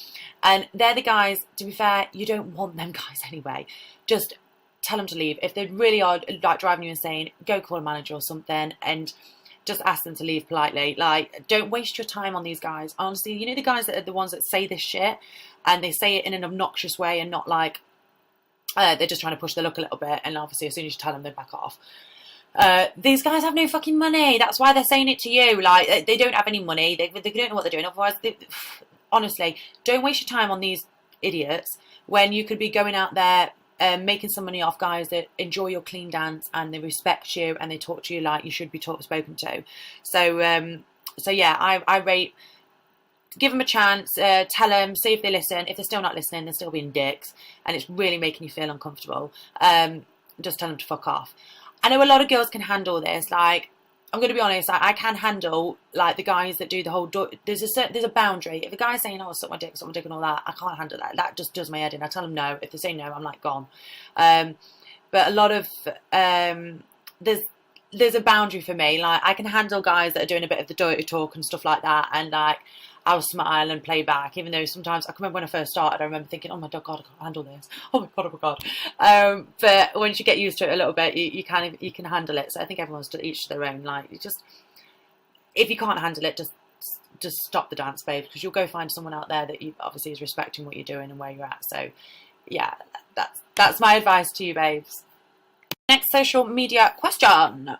A: And they're the guys, to be fair, you don't want them guys anyway. Just tell them to leave. If they really are like driving you insane, go call a manager or something, and just ask them to leave politely. Like, don't waste your time on these guys. Honestly, you know, the guys that are the ones that say this shit, and they say it in an obnoxious way and not like, they're just trying to push their luck a little bit, and obviously as soon as you tell them, they back off. These guys have no fucking money. That's why they're saying it to you. Like, they don't have any money. They don't know what they're doing. Otherwise, honestly, don't waste your time on these idiots when you could be going out there making some money off guys that enjoy your clean dance and they respect you and they talk to you like you should be spoken to. So, so yeah, I rate. Give them a chance, tell them, see if they listen. If they're still not listening, they're still being dicks, and it's really making you feel uncomfortable. Just tell them to fuck off. I know a lot of girls can handle this. Like, I'm going to be honest, I can handle, like, the guys that do the whole, there's a boundary. If a guy's saying, oh, suck my dick and all that, I can't handle that. That just does my head in. I tell them no. If they say no, I'm like, gone. But a lot of, there's a boundary for me. Like, I can handle guys that are doing a bit of the dirty talk and stuff like that, and like, I'll smile and play back, even though sometimes, I can remember when I first started, I remember thinking, oh my God, I can't handle this. Oh my God. But once you get used to it a little bit, you can handle it. So I think everyone's to each their own. Like, you just, if you can't handle it, just stop the dance, babe, because you'll go find someone out there that you obviously is respecting what you're doing and where you're at. So yeah, that's my advice to you, babes. Next social media question.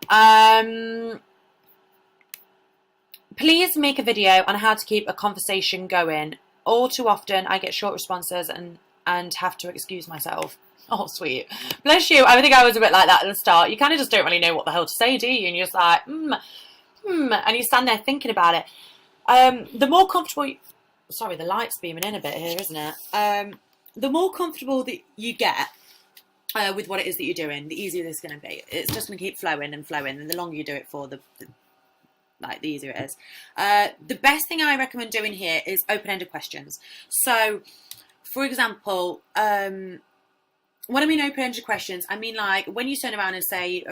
A: Please make a video on how to keep a conversation going. All too often I get short responses and have to excuse myself. Oh, sweet. Bless you. I think I was a bit like that at the start. You kind of just don't really know what the hell to say, do you? And you're just like, and you stand there thinking about it. The more comfortable... Sorry, the light's beaming in a bit here, isn't it? The more comfortable that you get with what it is that you're doing, the easier this is going to be. It's just going to keep flowing, and the longer you do it for, the easier it is. The best thing I recommend doing here is open-ended questions. So, for example, when I mean open-ended questions, I mean like when you turn around and say,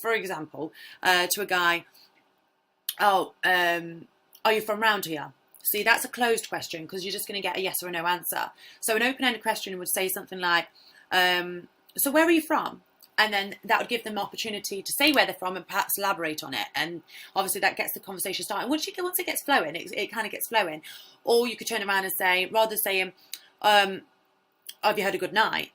A: for example, to a guy, oh, are you from round here? See, that's a closed question because you're just going to get a yes or a no answer. So an open-ended question would say something like, so where are you from? And then that would give them an opportunity to say where they're from and perhaps elaborate on it. And obviously that gets the conversation started. Once it gets flowing, it kind of gets flowing. Or you could turn around and say, rather than saying, have you had a good night?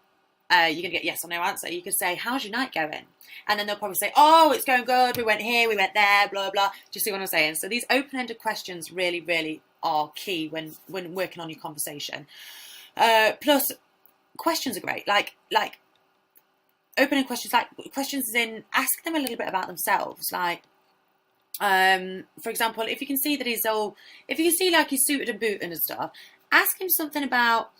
A: You're going to get yes or no answer. You could say, how's your night going? And then they'll probably say, oh, it's going good. We went here, we went there, blah, blah. Do you see what I'm saying? So these open-ended questions really, really are key when working on your conversation. Plus, questions are great. Like open-ended questions, like questions in, ask them a little bit about themselves. Like, for example, if you can see that if you can see like he's suited and booted and stuff, ask him something about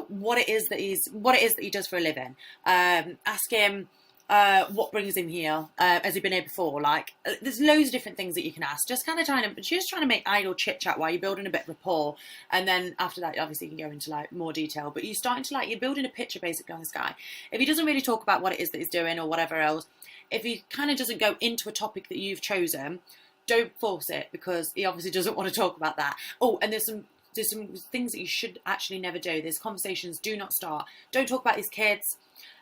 A: what it is that he does for a living. Ask him what brings him here. Has he been here before? Like, there's loads of different things that you can ask. Just trying to make idle chit chat while you're building a bit of rapport, and then after that, obviously, you can go into like more detail. But you're building a picture basically on this guy. If he doesn't really talk about what it is that he's doing or whatever else, if he kind of doesn't go into a topic that you've chosen, don't force it because he obviously doesn't want to talk about that. Oh, and there's some things that you should actually never do. There's conversations do not start. Don't talk about his kids.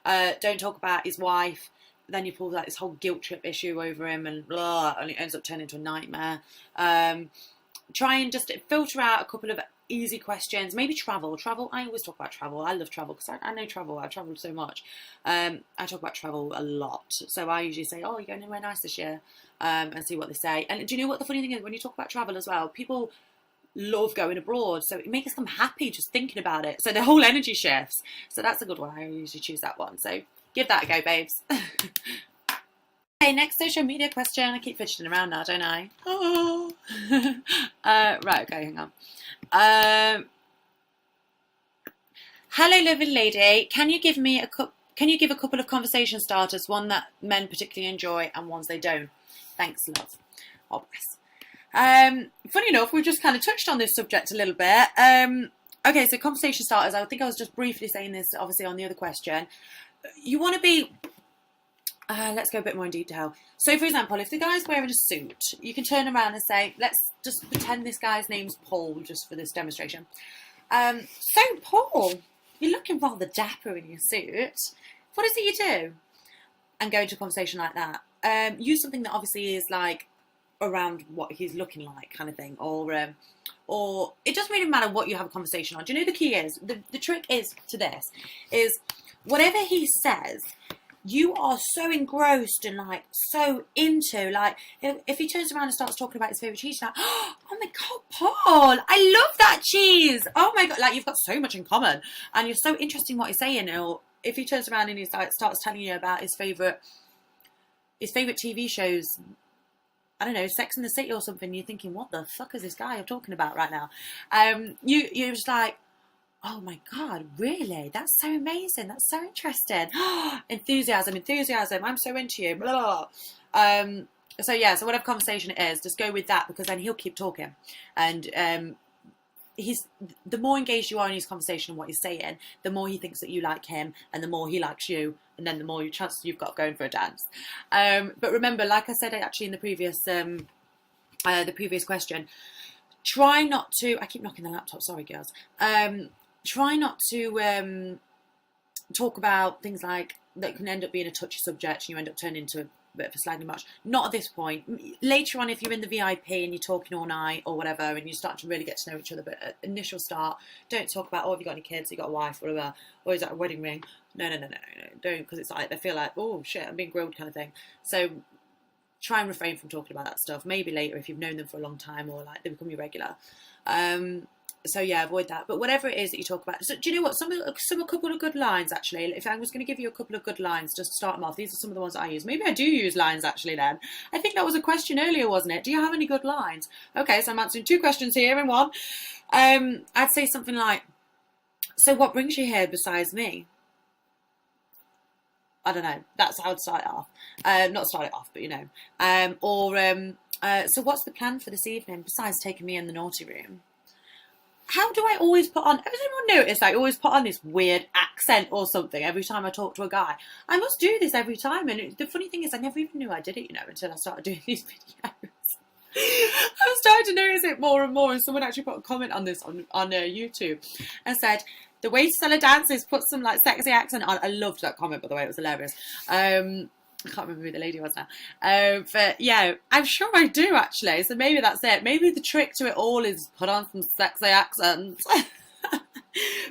A: Don't talk about his wife. Then you pull like this whole guilt trip issue over him and blah, and it ends up turning into a nightmare. Try and just filter out a couple of easy questions. Maybe travel. I always talk about travel. I love travel because I know travel. I've travelled so much. I talk about travel a lot. So I usually say, oh, you're going anywhere nice this year, and see what they say. And do you know what the funny thing is? When you talk about travel as well, people love going abroad, so it makes them happy just thinking about it, so their whole energy shifts. So that's a good one. I usually choose that one, so give that a go, babes. Okay, next social media question. I keep fidgeting around now, don't I? Oh. Right, okay, hang on. Hello, lovely lady, can you give a couple of conversation starters, one that men particularly enjoy and ones they don't? Thanks, love. Oh, bless. Funny enough, we've just kind of touched on this subject a little bit. Okay, so conversation starters. I think I was just briefly saying this, obviously, on the other question. You want to be. Let's go a bit more in detail. So, for example, if the guy's wearing a suit, you can turn around and say, let's just pretend this guy's name's Paul, just for this demonstration. So, Paul, you're looking rather dapper in your suit. What is it you do? And go into a conversation like that. Use something that obviously is like around what he's looking like, kind of thing, or it doesn't really matter what you have a conversation on. Do you know the key is the trick is to this is whatever he says, you are so engrossed and like so into, like if he turns around and starts talking about his favorite cheese, you're like, oh my god, Paul, I love that cheese. Oh my god, like you've got so much in common, and you're so interested in what he's saying. Or if he turns around and he starts telling you about his favorite TV shows, I don't know, Sex and the City or something, you're thinking, what the fuck is this guy I'm talking about right now? You're just like, oh my god, really? That's so amazing. That's so interesting. enthusiasm. I'm so into you. Blah. So yeah, so whatever conversation it is, just go with that, because then he'll keep talking, and the more engaged you are in his conversation and what he's saying, the more he thinks that you like him, and the more he likes you, and then the more chances you've got going for a dance. But remember, like I said actually in the previous question, try not to. I keep knocking the laptop. Sorry, girls. Try not to talk about things like that can end up being a touchy subject, and you end up turning into a bit of a slagging match. Not at this point. Later on, if you're in the VIP and you're talking all night or whatever, and you start to really get to know each other, but at initial start, don't talk about, oh, have you got any kids, you got a wife, whatever, or is that a wedding ring? No, don't, because it's like they feel like, oh shit, I'm being grilled, kind of thing. So try and refrain from talking about that stuff. Maybe later if you've known them for a long time, or like they become your regular. So yeah, avoid that. But whatever it is that you talk about, so do you know what? A couple of good lines actually. If I was going to give you a couple of good lines, just to start them off, these are some of the ones that I use. Maybe I do use lines actually. Then I think that was a question earlier, wasn't it? Do you have any good lines? Okay, so I'm answering two questions here in one. I'd say something like, "So what brings you here besides me?" I don't know. That's how I'd start it off. Not start it off, but you know. So what's the plan for this evening besides taking me in the naughty room? How do I always put on, has anyone noticed I always put on this weird accent or something every time I talk to a guy? I must do this every time, and the funny thing is I never even knew I did it, you know, until I started doing these videos. I'm starting to notice it more and more, and someone actually put a comment on this on YouTube and said, the way to sell a dance is put some like sexy accent on. I loved that comment, by the way, it was hilarious. I can't remember who the lady was now. But yeah, I'm sure I do actually. So maybe that's it. Maybe the trick to it all is put on some sexy accents.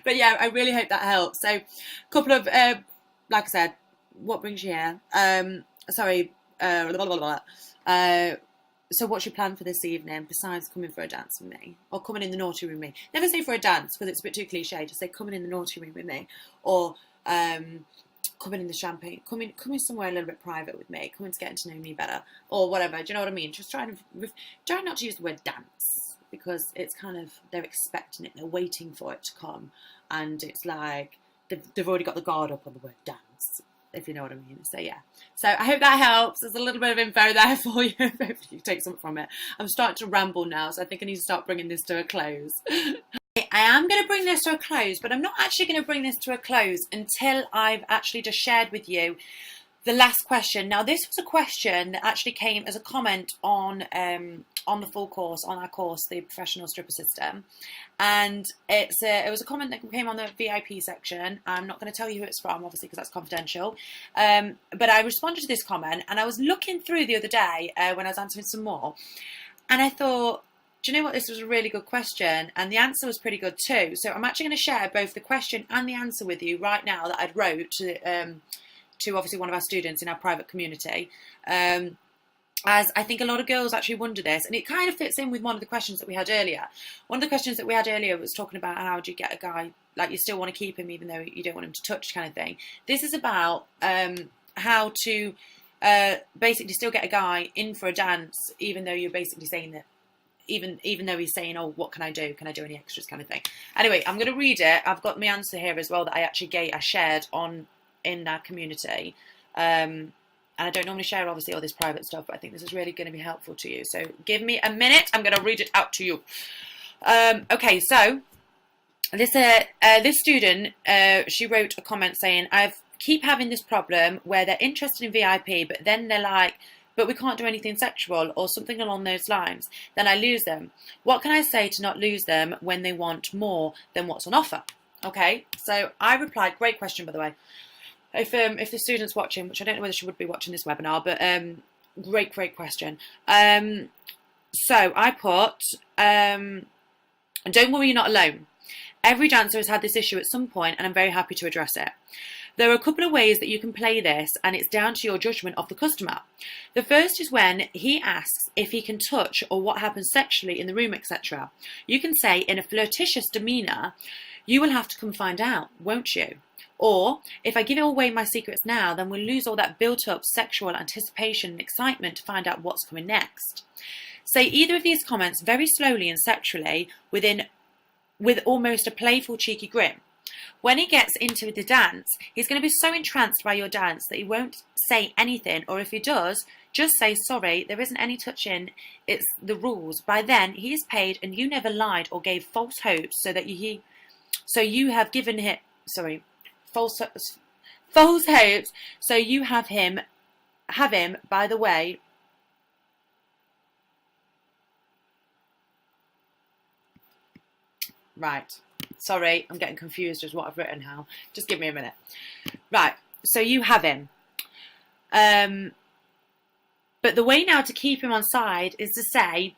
A: But yeah, I really hope that helps. So a couple of, like I said, what brings you here? So what's your plan for this evening besides coming for a dance with me, or coming in the naughty room with me? Never say for a dance because it's a bit too cliche. Just say coming in the naughty room with me, or coming in the champagne, coming somewhere a little bit private with me, coming to getting to know me better, or whatever. Do you know what I mean? Just try not to use the word dance, because it's kind of, they're expecting it, they're waiting for it to come, and it's like they've already got the guard up on the word dance, if you know what I mean. So yeah, so I hope that helps. There's a little bit of info there for you. Hopefully you take something from it. I'm starting to ramble now, so I think I need to start bringing this to a close. I am going to bring this to a close, but I'm not actually going to bring this to a close until I've actually just shared with you the last question. Now, this was a question that actually came as a comment on the full course, on our course, the Professional Stripper System, and it was a comment that came on the VIP section. I'm not going to tell you who it's from, obviously, because that's confidential. But I responded to this comment, and I was looking through the other day when I was answering some more, and I thought, do you know what? This was a really good question, and the answer was pretty good too. So I'm actually going to share both the question and the answer with you right now that I'd wrote to obviously one of our students in our private community. As I think a lot of girls actually wonder this, and it kind of fits in with one of the questions that we had earlier. One of the questions that we had earlier was talking about how do you get a guy, like you still want to keep him even though you don't want him to touch, kind of thing. This is about how to basically still get a guy in for a dance, even though you're basically saying that, even though he's saying, oh, what can I do? Can I do any extras, kind of thing. Anyway, I'm going to read it. I've got my answer here as well that I shared in our community. And I don't normally share, obviously, all this private stuff, but I think this is really going to be helpful to you. So give me a minute. I'm going to read it out to you. Okay, so this student, she wrote a comment saying, I keep having this problem where they're interested in VIP, but then they're like, but we can't do anything sexual or something along those lines. Then I lose them. What can I say to not lose them when they want more than what's on offer? Okay, so I replied, great question, by the way. If the student's watching, which I don't know whether she would be watching this webinar, but great question. So I put, don't worry, you're not alone. Every dancer has had this issue at some point, and I'm very happy to address it. There are a couple of ways that you can play this, and it's down to your judgment of the customer. The first is when he asks if he can touch or what happens sexually in the room, etc. You can say in a flirtatious demeanour, you will have to come find out, won't you? Or, if I give away my secrets now, then we'll lose all that built-up sexual anticipation and excitement to find out what's coming next. Say either of these comments very slowly and sexually with almost a playful, cheeky grin. When he gets into the dance, he's going to be so entranced by your dance that he won't say anything, or if he does, just say, sorry, there isn't any touching, it's the rules. By then, he is paid and you never lied or gave false hopes so you have given him, false hopes, so you have him, by the way, right. Sorry, I'm getting confused as what I've written now. Just give me a minute. Right, so you have him. But the way now to keep him on side is to say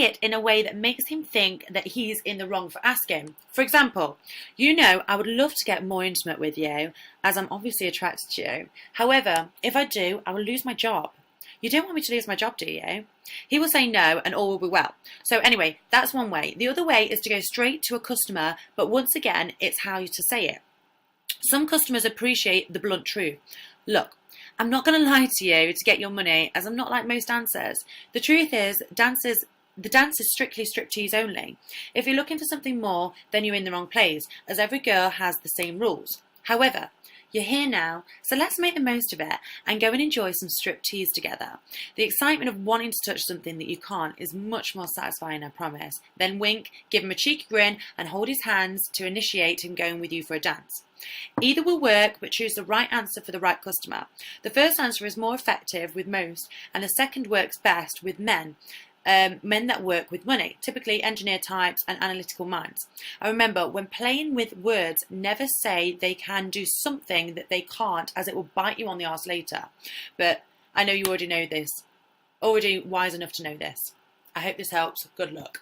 A: it in a way that makes him think that he's in the wrong for asking. For example, I would love to get more intimate with you, as I'm obviously attracted to you. However, if I do, I will lose my job. You don't want me to lose my job, do you? He will say no and all will be well. So anyway, that's one way. The other way is to go straight to a customer, but once again, it's how to say it. Some customers appreciate the blunt truth. Look, I'm not going to lie to you to get your money, as I'm not like most dancers. The truth is, the dance is strictly striptease only. If you're looking for something more, then you're in the wrong place, as every girl has the same rules. However, you're here now, so let's make the most of it and go and enjoy some striptease together. The excitement of wanting to touch something that you can't is much more satisfying, I promise. Then wink, give him a cheeky grin and hold his hands to initiate him going with you for a dance. Either will work, but choose the right answer for the right customer. The first answer is more effective with most, and the second works best with men that work with money, typically engineer types and analytical minds. I remember, when playing with words, never say they can do something that they can't, as it will bite you on the arse later. But I know you already know this, already wise enough to know this. I hope this helps. Good luck.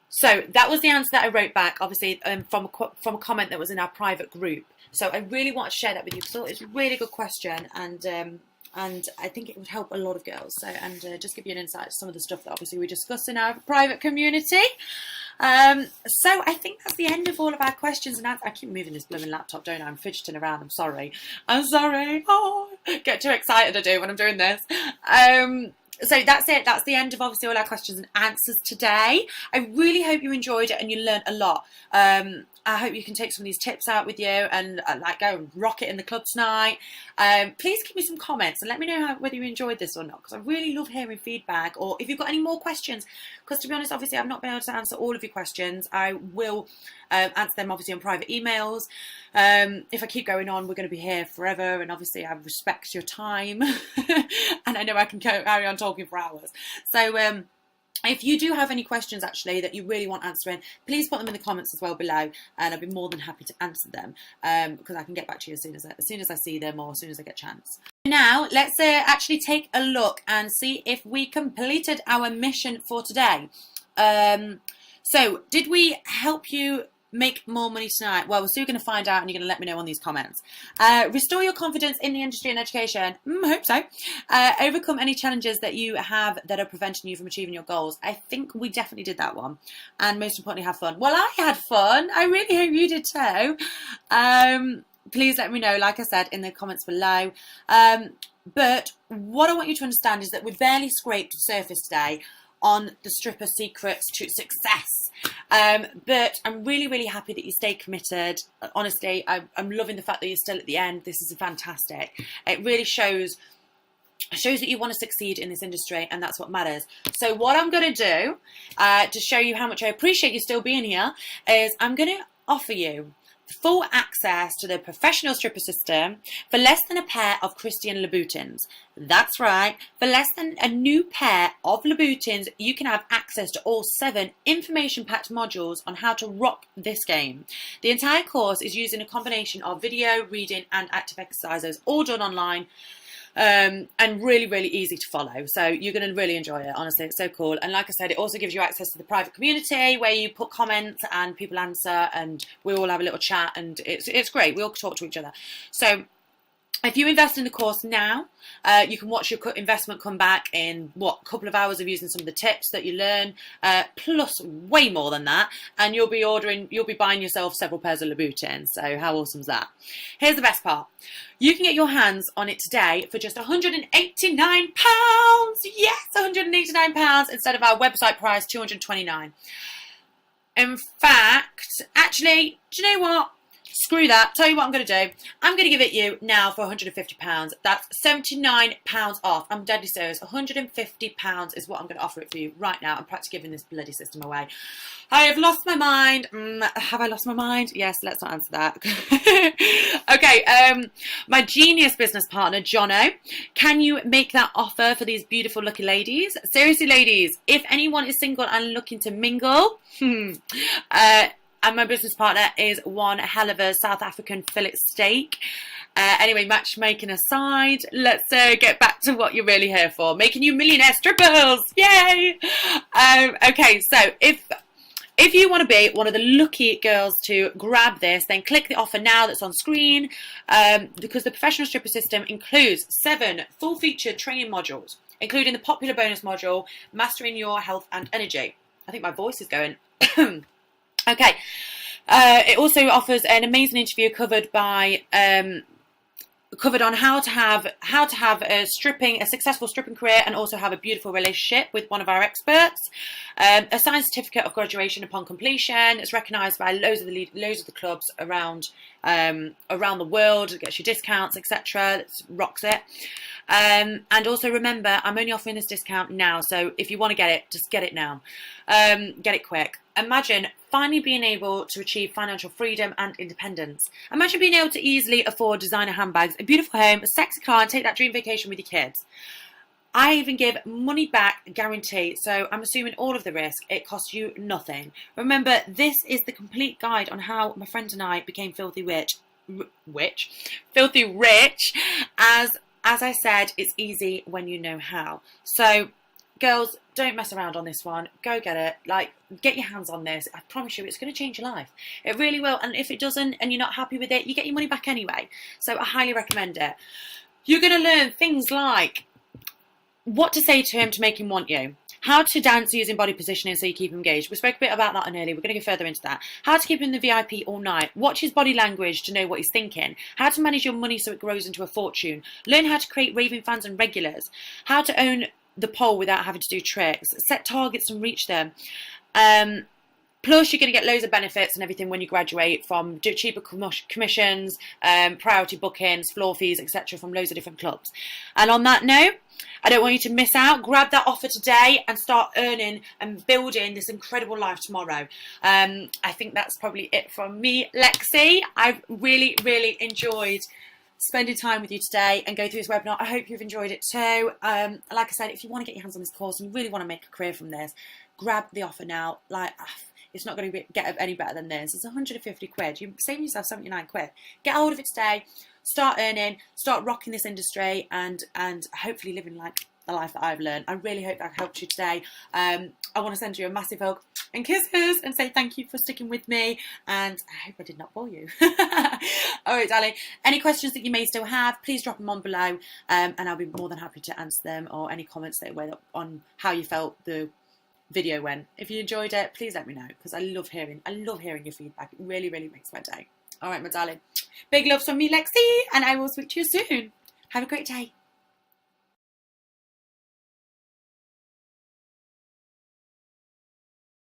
A: So that was the answer that I wrote back, obviously from a comment that was in our private group. So I really want to share that with you because I thought it was a really good question, and I think it would help a lot of girls. So, and just give you an insight to some of the stuff that obviously we discussed in our private community. So I think that's the end of all of our questions and answers. I keep moving this blooming laptop, don't I? I'm fidgeting around. I'm sorry. Oh, get too excited I do when I'm doing this. So that's it. That's the end of obviously all our questions and answers today. I really hope you enjoyed it and you learned a lot. I hope you can take some of these tips out with you and like go and rock it in the club tonight. Please give me some comments and let me know whether you enjoyed this or not, because I really love hearing feedback, or if you've got any more questions, because to be honest, obviously I've not been able to answer all of your questions. I will answer them obviously on private emails. If I keep going on, we're going to be here forever, and obviously I respect your time and I know I can carry on talking for hours. So if you do have any questions actually that you really want answering, please put them in the comments as well below, and I'll be more than happy to answer them because I can get back to you as soon as I see them, or as soon as I get a chance. Now let's actually take a look and see if we completed our mission for today. So did we help you make more money tonight? Well, we're still going to find out, and you're going to let me know on these comments. Restore your confidence in the industry and education. Hope so. Overcome any challenges that you have that are preventing you from achieving your goals. I think we definitely did that one. And most importantly, have fun. Well, I had fun. I really hope you did too. Please let me know, like I said, in the comments below. But what I want you to understand is that we barely scraped the surface today. on the stripper secrets to success. But I'm really, really happy that you stay committed. Honestly, I'm loving the fact that you're still at the end. This is fantastic. It really shows that you want to succeed in this industry, and that's what matters. So what I'm going to do to show you how much I appreciate you still being here is I'm going to offer you full access to the professional stripper system for less than a pair of Christian Louboutins. That's right, for less than a new pair of Louboutins, you can have access to all 7 information-packed modules on how to rock this game. The entire course is using a combination of video, reading, and active exercises, all done online. And really, really easy to follow. So you're going to really enjoy it. Honestly, it's so cool. And like I said, it also gives you access to the private community where you put comments and people answer, and we all have a little chat, and it's great. We all talk to each other. So if you invest in the course now, you can watch your investment come back in a couple of hours of using some of the tips that you learn, plus way more than that, and you'll be buying yourself several pairs of Louboutins. So how awesome is that? Here's the best part. You can get your hands on it today for just £189. Yes, £189 instead of our website price, £229. In fact, actually, do you know what? Screw that. Tell you what I'm going to do. I'm going to give it you now for £150. That's £79 off. I'm deadly serious. £150 is what I'm going to offer it for you right now. I'm practically giving this bloody system away. I have lost my mind. Have I lost my mind? Yes, let's not answer that. Okay, my genius business partner, Jono, can you make that offer for these beautiful lucky ladies? Seriously, ladies, if anyone is single and looking to mingle, and my business partner is one hell of a South African fillet steak. Anyway, matchmaking aside, let's get back to what you're really here for. Making you millionaire strippers. Yay! Okay, so if you want to be one of the lucky girls to grab this, then click the offer now that's on screen, because the professional stripper system includes 7 full-featured training modules, including the popular bonus module, Mastering Your Health and Energy. I think my voice is going. Okay, it also offers an amazing interview covered on how to have a successful stripping career, and also have a beautiful relationship with one of our experts. A signed certificate of graduation upon completion. It's recognised by loads of the clubs around the world. It gets you discounts, etc. It rocks it. And also remember, I'm only offering this discount now, so if you want to get it, just get it now. Get it quick. Imagine finally being able to achieve financial freedom and independence. Imagine being able to easily afford designer handbags, a beautiful home, a sexy car, and take that dream vacation with your kids. I even give money back guarantee, so I'm assuming all of the risk. It costs you nothing. Remember, this is the complete guide on how my friend and I became filthy rich. As I said, it's easy when you know how. So, girls, don't mess around on this one. Go get it. Get your hands on this. I promise you, it's going to change your life. It really will. And if it doesn't, and you're not happy with it, you get your money back anyway. So I highly recommend it. You're going to learn things like what to say to him to make him want you. How to dance using body positioning so you keep him engaged. We spoke a bit about that earlier. We're going to go further into that. How to keep him in the VIP all night. Watch his body language to know what he's thinking. How to manage your money so it grows into a fortune. Learn how to create raving fans and regulars. How to own the pole without having to do tricks. Set targets and reach them. Plus, you're going to get loads of benefits and everything when you graduate, from cheaper commissions, priority bookings, floor fees, etc. from loads of different clubs. And on that note, I don't want you to miss out. Grab that offer today and start earning and building this incredible life tomorrow. I think that's probably it from me, Lexi. I've really, really enjoyed spending time with you today and go through this webinar. I hope you've enjoyed it too. Like I said, if you want to get your hands on this course and you really want to make a career from this, grab the offer now. It's not going to get any better than this. It's 150 quid. You're saving yourself 79 quid. Get hold of it today. Start earning. Start rocking this industry, and hopefully living like the life that I've learned. I really hope that helped you today. I want to send you a massive hug and kisses and say thank you for sticking with me, and I hope I did not bore you. All right, darling. Any questions that you may still have, please drop them on below, and I'll be more than happy to answer them, or any comments that were on how you felt the video went. If you enjoyed it, please let me know, because I love hearing your feedback. It really, really makes my day. All right, my darling. Big loves from me, Lexi, and I will speak to you soon. Have a great day.